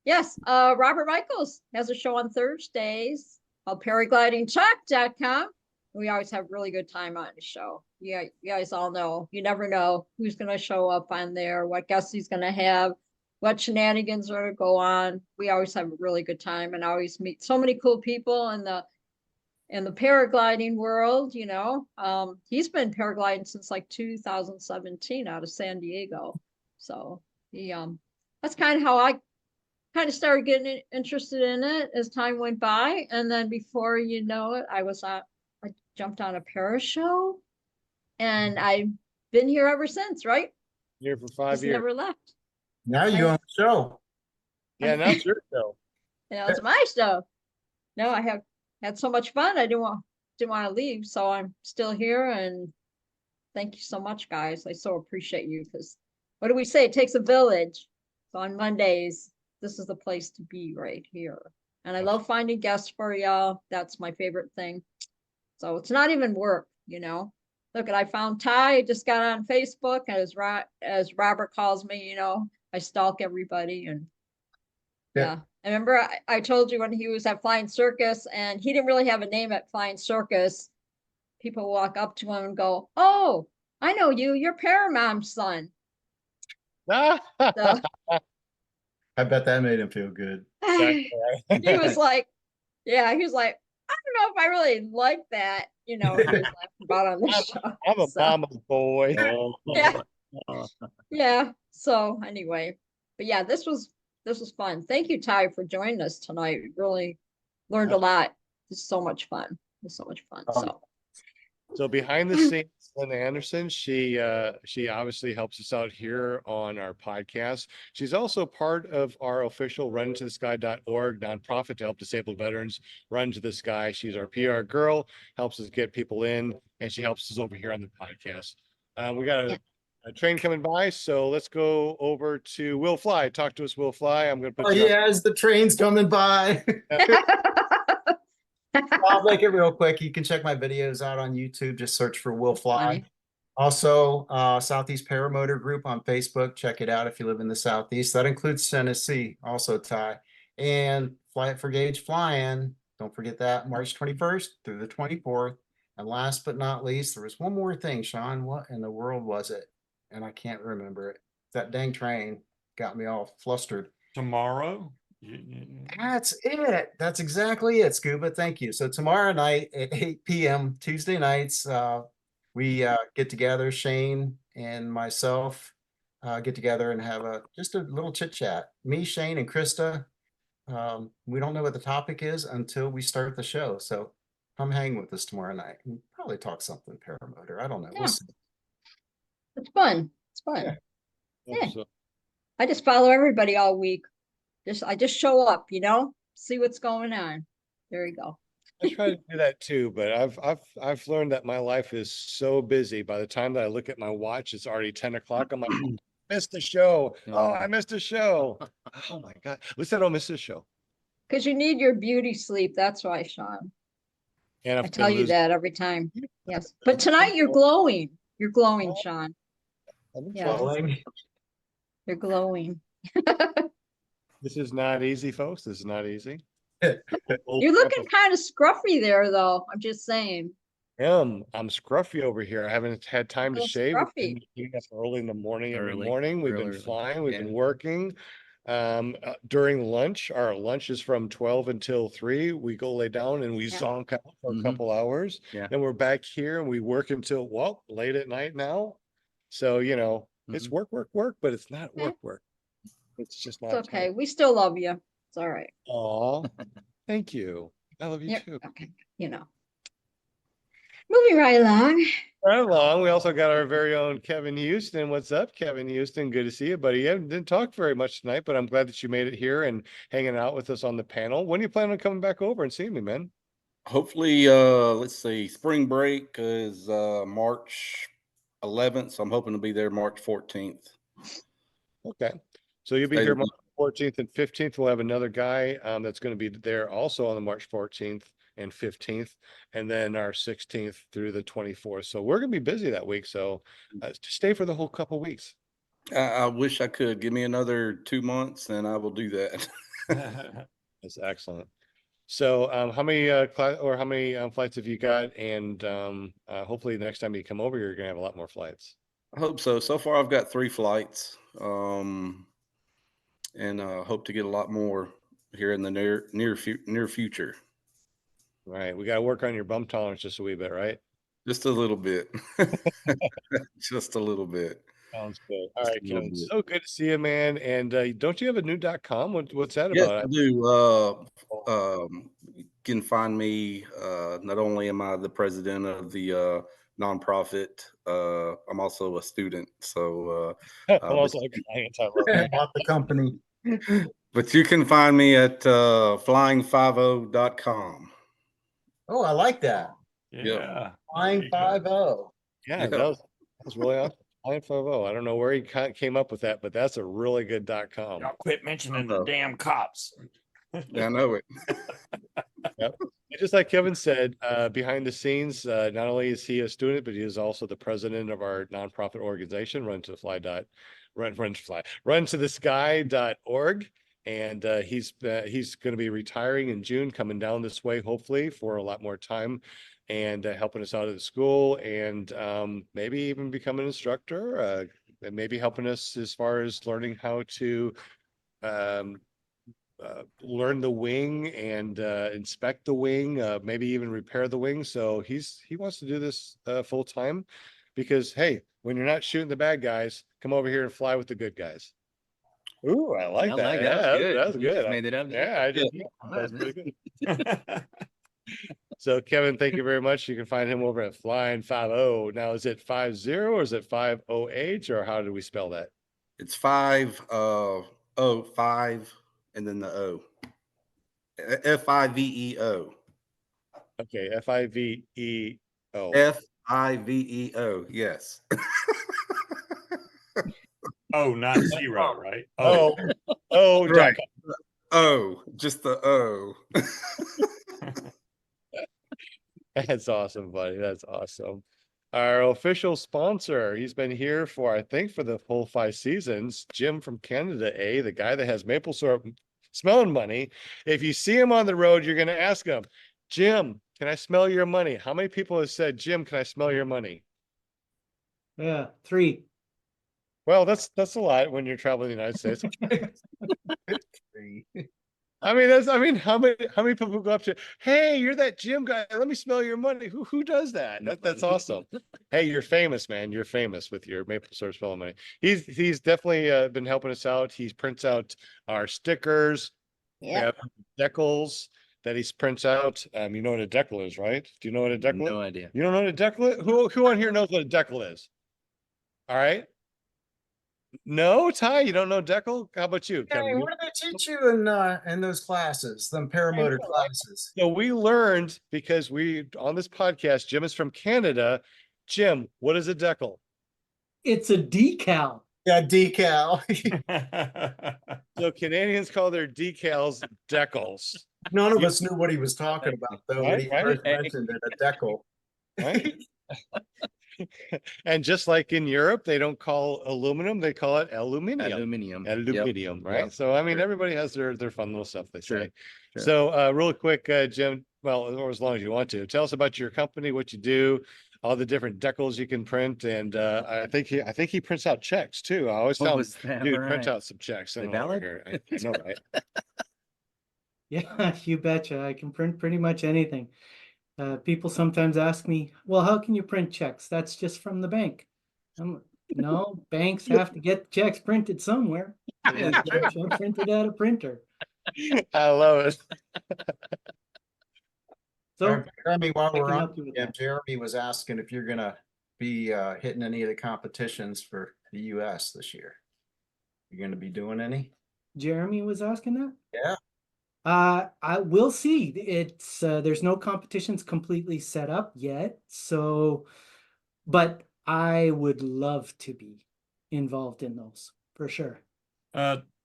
Yes, Robert Michaels has a show on Thursdays called paraglidingtalk.com. We always have really good time on the show. Yeah, you guys all know. You never know who's going to show up on there, what guests he's going to have, what shenanigans are going to go on. We always have a really good time and always meet so many cool people in the paragliding world. He's been paragliding since like 2017 out of San Diego. So that's kind of how I kind of started getting interested in it as time went by. And then before you know it, I jumped on a parashow and I've been here ever since, right? Here for 5 Just years. never left. Now you own the show. Yeah, not your show. It's my show. No, I have had so much fun. I didn't want to leave, so I'm still here. And thank you so much, guys. I so appreciate you because what do we say? It takes a village. So on Mondays, this is the place to be right here. And I love finding guests for y'all. That's my favorite thing. So it's not even work. Look, I found Ty. I just got on Facebook, as Robert calls me. I stalk everybody, and yeah. I remember I told you when he was at Flying Circus, and he didn't really have a name at Flying Circus. People walk up to him and go, "Oh, I know you. You're Paramount's son." So, I bet that made him feel good. he was like, yeah, he was like, I don't know if I really like that, he was laughing about on the show. I'm a mama's boy. Yeah. Yeah. So anyway, but yeah, this was fun. Thank you, Ty, for joining us tonight. Really learned a lot. It's so much fun. It's so much fun. So behind the scenes, Linda Anderson, she obviously helps us out here on our podcast. She's also part of our official runtothesky.org nonprofit to help disabled veterans run to the sky. She's our PR girl, helps us get people in, and she helps us over here on the podcast. We got a train coming by, so let's go over to Will Fly. Talk to us, Will Fly. I'm going to put you as the train's coming by. I'll make it real quick. You can check my videos out on YouTube. Just search for Will Fly. Funny. Also, Southeast Paramotor Group on Facebook. Check it out if you live in the Southeast. That includes Tennessee, also Ty. And Fly It for Gauge Flying. Don't forget that, March 21st through the 24th. And last but not least, there was one more thing, Sean. What in the world was it? And I can't remember it. That dang train got me all flustered. Tomorrow? That's it. That's exactly it, Scuba. Thank you. So tomorrow night at 8 p.m., Tuesday nights, we get together, Shane and myself get together and have just a little chit chat. Me, Shane, and Krista. We don't know what the topic is until we start the show. So come hang with us tomorrow night. We'll probably talk something paramotor. I don't know. Yeah. We'll see. It's fun. It's fun. Yeah. Yeah. So, I just follow everybody all week. I just show up, see what's going on. There you go. I try to do that too, but I've learned that my life is so busy. By the time that I look at my watch, it's already 10 o'clock. I'm like, missed the show. Oh, I missed a show. Oh my God. At least I don't miss this show. Because you need your beauty sleep. That's why, Sean. And I tell you that every time. Yes. But tonight you're glowing. You're glowing, Sean. Yeah. You're glowing. This is not easy, folks. This is not easy. You're looking kind of scruffy there, though. I'm just saying. I'm scruffy over here. I haven't had time to little shave. We've scruffy. been getting up early in the morning every Early, morning. We've real been early. flying. We've Yeah. been working. During lunch, our lunch is from 12 until 3. We go lay down and we Yeah. zonk out for a Mhm. couple hours. Yeah. Then we're back here and we work until, well, late at night now. So, it's Mhm. work, but it's not Yeah. work. It's just It's not. okay. We still love you. It's all right. Aw, thank you. I love you Yep. too. Okay. Moving right along. Right along, we also got our very own Kevin Houston. What's up, Kevin Houston? Good to see you, buddy. You didn't talk very much tonight, but I'm glad that you made it here and hanging out with us on the panel. When do you plan on coming back over and seeing me, man? Hopefully, let's see, spring break is March 11th, so I'm hoping to be there March 14th. Okay. So you'll be Stay here the March 14th and 15th. We'll have another guy that's going to be there also on the March 14th and 15th, and then our 16th through the 24th. So we're going to be busy that week. So just stay for the whole couple weeks. I wish I could. Give me another 2 months and I will do that. That's excellent. So how many how many flights have you got? And hopefully the next time you come over, you're going to have a lot more flights. I hope so. So far, I've got 3 flights, and hope to get a lot more here in the near future. Right. We got to work on your bump tolerance just a wee bit, right? Just a little bit. Just a little bit. Sounds good. All Just right, a little Kevin. bit. So good to see you, man. And don't you have a new .com? What's that Yes, about? I do. You can find me. Not only am I the president of the nonprofit, I'm also a student. So, I'm but, also a client. I love it. Bought the company. but you can find me at flying50.com. Oh, I like that. Yeah. Flying 50. Yeah, Yeah. that was really awesome. Client 50. I don't know where he came up with that, but that's a really good .com. Y'all quit mentioning the Uh-oh. damn cops. Yeah, I know it. Yep. And just like Kevin said, behind the scenes, not only is he a student, but he is also the president of our nonprofit organization, run to the sky.org. And he's going to be retiring in June, coming down this way, hopefully for a lot more time and helping us out of the school and maybe even become an instructor and maybe helping us as far as learning how to learn the wing and inspect the wing, maybe even repair the wing. So he wants to do this full time because, hey, when you're not shooting the bad guys, come over here and fly with the good guys. Ooh, I like that. That was Yeah, good. that was You good. just made it up. Yeah, I did. That was pretty good. So Kevin, thank you very much. You can find him over at Flying 50. Now, is it 50 or is it 5OH or how do we spell that? It's 5 5 and then the O. FIVEO. Okay, FIVEO. FIVEO. Yes. Oh, not zero, right? Oh, oh, Right. .com. O, just the O. That's awesome, buddy. That's awesome. Our official sponsor, he's been here for, I think, for the full 5 seasons. Jim from Canada, the guy that has maple syrup smelling money. If you see him on the road, you're going to ask him, Jim, can I smell your money? How many people have said, Jim, can I smell your money? Yeah, 3. Well, that's a lot when you're traveling the United States. I mean, how many people go up to, hey, you're that Jim guy. Let me smell your money. Who does that? That's awesome. Hey, you're famous, man. You're famous with your maple syrup smelling money. He's definitely been helping us out. He prints out our stickers. We Yeah. have decals that he prints out. You know what a decal is, right? Do you know what a decal is? No idea. You don't know what a decal is? Who on here knows what a decal is? All right. No, Ty, you don't know decal? How about you, Hey, Kevin? what do they teach you in those classes, them paramotor classes? So we learned because on this podcast, Jim is from Canada. Jim, what is a decal? It's a decal. Yeah, decal. So Canadians call their decals decals, None of us knew what he was talking about, though, when he Right. first mentioned it, a decal. right? And just like in Europe, they don't call aluminum, they call it aluminium. Aluminium. Aluminium, right? Yep. So I mean, Sure. everybody has their fun little stuff they Sure. say. Sure. So real quick, Jim, well, or as long as you want to, tell us about your company, what you do, all the different decals you can print, and I think he prints out checks too. I always tell him, was that dude, print right? out some checks. They And I'm over valid? here. I know, right? Yeah, you betcha. I can print pretty much anything. People sometimes ask me, well, how can you print checks? That's just from the bank. No, banks have to get checks printed somewhere. So they get printed at a printer. I love it. So Jeremy, while I we're can on, help you with that. Jeremy was asking if you're gonna be hitting any of the competitions for the US this year. You're gonna be doing any? Jeremy was asking that? Yeah. I will see. It's there's no competitions completely set up yet, so but I would love to be involved in those for sure.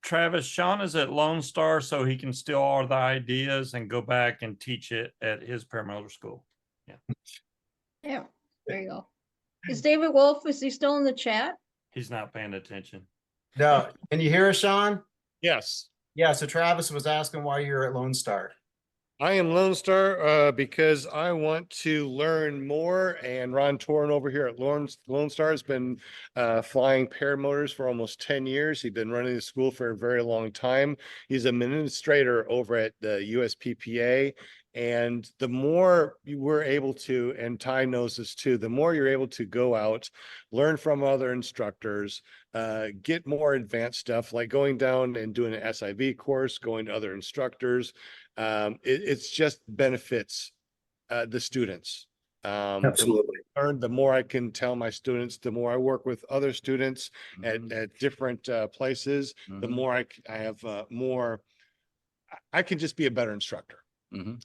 Travis, Sean is at Lone Star, so he can steal all the ideas and go back and teach it at his paramotor school. Yeah, there you go. Is David Wolf, is he still in the chat? He's not paying attention. No, can you hear us, Sean? Yes. Yeah, so Travis was asking why you're at Lone Star. I am Lone Star because I want to learn more. And Ron Torn over here at Lone Star has been flying paramotors for almost 10 years. He's been running the school for a very long time. He's an administrator over at the USPPA. And the more you were able to, and Ty knows this too, the more you're able to go out, learn from other instructors, get more advanced stuff like going down and doing an SIV course, going to other instructors. It's just benefits the students. Absolutely. The more I can tell my students, the more I work with other students at different places, the more I have more, I can just be a better instructor.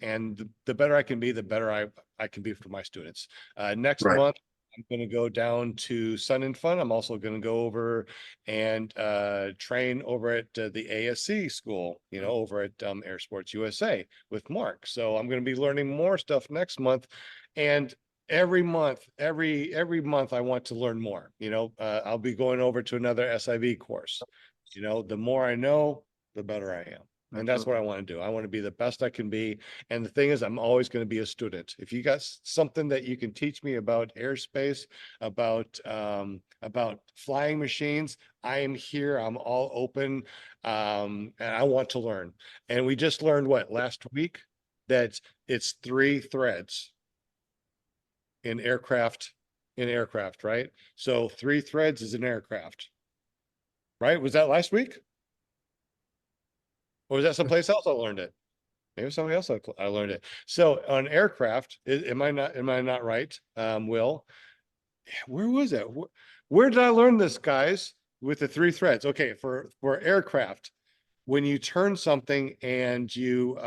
And the better I can be, the better I can be for my students. Next Right. month, I'm going to go down to Sun and Fun. I'm also going to go over and train over at the ASC school, over at Air Sports USA with Mark. So I'm going to be learning more stuff next month. And every month, every month I want to learn more. I'll be going over to another SIV course. The more I know, the better I am. And that's what I want to do. I want to be the best I can be. And the thing is, I'm always going to be a student. If you got something that you can teach me about airspace, about flying machines, I am here. I'm all open. And I want to learn. And we just learned last week, that it's 3 threads in aircraft, right? So 3 threads is an aircraft, right? Was that last week? Or was that someplace else I learned it? Maybe somebody else I learned it. So on aircraft, am I not right? Will, where was it? Where did I learn this, guys? With the 3 threads. Okay, for aircraft, when you turn something and you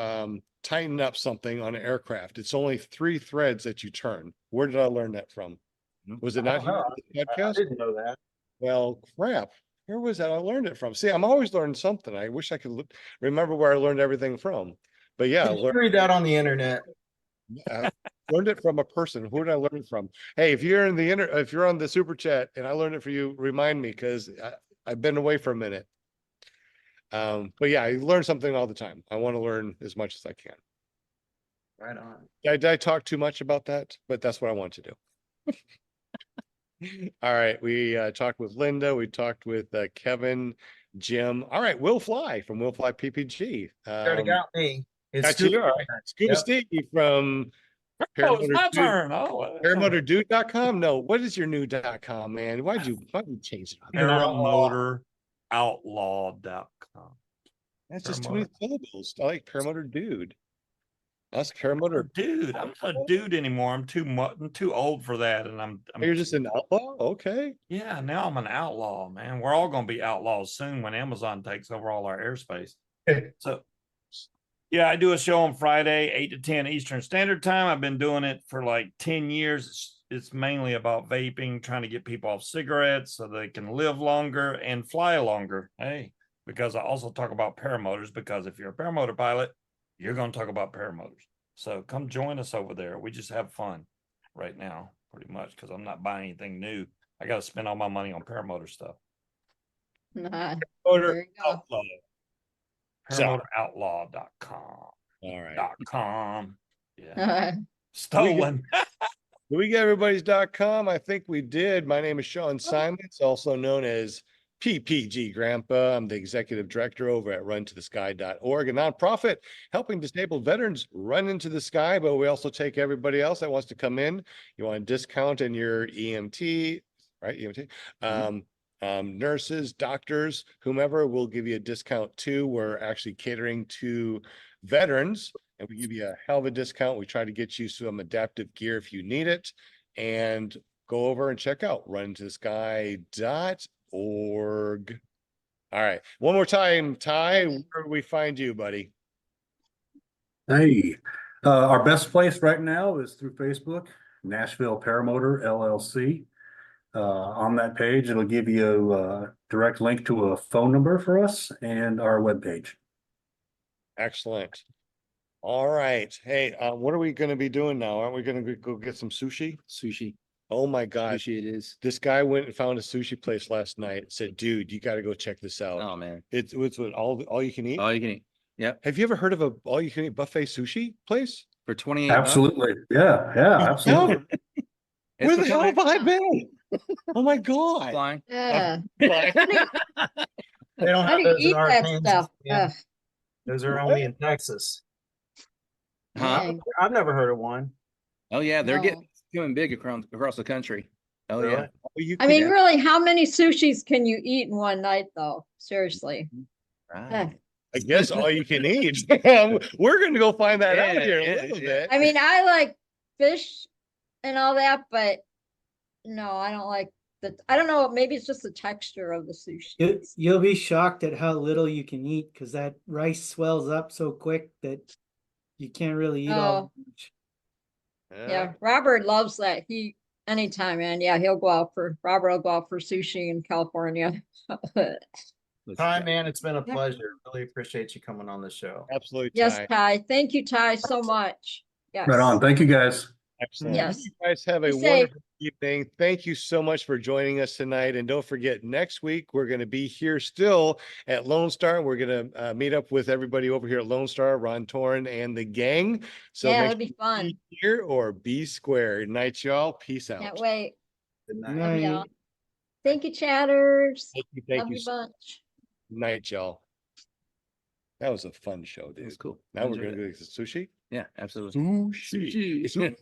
tighten up something on an aircraft, it's only 3 threads that you turn. Where did I learn that from? Was it not here on the I podcast? didn't know that. Well, crap. Where was that I learned it from? See, I'm always learning something. I wish I could remember where I learned everything from. But yeah, Did you read that on the internet? I learned it from a person. Who did I learn it from? Hey, if you're if you're on the super chat and I learned it for you, remind me, because I've been away for a minute. But yeah, I learn something all the time. I want to learn as much as I can. Right on. Did I talk too much about that? But that's what I want to do. All right, we talked with Linda. We talked with Kevin, Jim. All right, Will Fly from Will Fly PPG. Already got me. It's Got you. All right. Scuba Yep. Steve from Oh, it's my turn. Oh, ParamotorDude.com. No, what is your new .com, man? Why'd you change it? ParamotorOutlaw.com. That's just too many syllables. I like Paramotor Dude. That's Paramotor Dude. I'm not a dude anymore. I'm too old for that, and I'm You're just an outlaw? Okay. Yeah, now I'm an outlaw, man. We're all going to be outlaws soon when Amazon takes over all our airspace. So, yeah, I do a show on Friday, 8 to 10 Eastern Standard Time. I've been doing it for like 10 years. It's mainly about vaping, trying to get people off cigarettes so they can live longer and fly longer. Hey, because I also talk about paramotors, because if you're a paramotor pilot, you're going to talk about paramotors. So come join us over there. We just have fun right now. pretty much, because I'm not buying anything new. I got to spend all my money on paramotor stuff. Order. There you go. Outlaw. So- ParamotorOutlaw.com. All right. .com. Yeah. Stolen. Do we get everybody's .com? I think we did. My name is Sean Simons, also known as PPG Grandpa. I'm the executive director over at runtothesky.org, a nonprofit helping disabled veterans run into the sky. But we also take everybody else that wants to come in. You want a discount in your EMT, right? EMT. Nurses, doctors, whomever, will give you a discount too. We're actually catering to veterans, and we give you a hell of a discount. We try to get you some adaptive gear if you need it. And go over and check out runtothesky.org. All right. One more time, Ty, where do we find you, buddy? Hey, our best place right now is through Facebook, Nashville Paramotor LLC. On that page, it'll give you a direct link to a phone number for us and our webpage. Excellent. All right. Hey, what are we going to be doing now? Aren't we going to go get some sushi? Sushi. Oh my gosh. Sushi it is. This guy went and found a sushi place last night. Said, dude, you got to go check this out. Oh man. It's what all you can eat. All you can eat. Yep. Have you ever heard of a all you can eat buffet sushi place? For 28 bucks. Absolutely. Yeah, absolutely. It's Where the hell becoming- have I been? Oh my God. Flying. Yeah. They don't How have do you those in eat our that Kansas, stuff? man. Ugh, Those are only in Texas. Huh? dang. I've never heard of one. Oh yeah, they're No. getting big across the country. Oh Really? yeah. Oh, you I mean, can- really, how many sushis can you eat in one night, though? Seriously. Right. I guess all you can eat. We're going to go find that out Yeah, here in yeah, a little yeah. bit. I mean, I like fish and all that, but no, I don't like I don't know, maybe it's just the texture of the sushi. You'll be shocked at how little you can eat because that rice swells up so quick that you can't really eat all that much. Yeah, Robert loves that. Anytime, man. Yeah, Robert will go out for sushi in California. Ty, man, it's been a pleasure. Really appreciate you coming on the show. Absolutely. Yes, Ty. Ty. Thank you, Ty, so much. Yes. Right on. Thank you, guys. Excellent. Yes. You guys have a Be safe. wonderful evening. Thank you so much for joining us tonight. And don't forget, next week, we're going to be here still at Lone Star. We're going to meet up with everybody over here at Lone Star, Ron Torn and the gang. So Yeah, make it'll be sure fun. you be here or be square. Night, y'all. Peace out. Can't wait. Good Good night. Love y'all. night. Thank you, chatters. Thank Love you. you bunch. Night, y'all. That was a fun show, dude. It was cool. Now I we're enjoyed going to it. go get some sushi. Yeah, absolutely. Sushi. Sushi.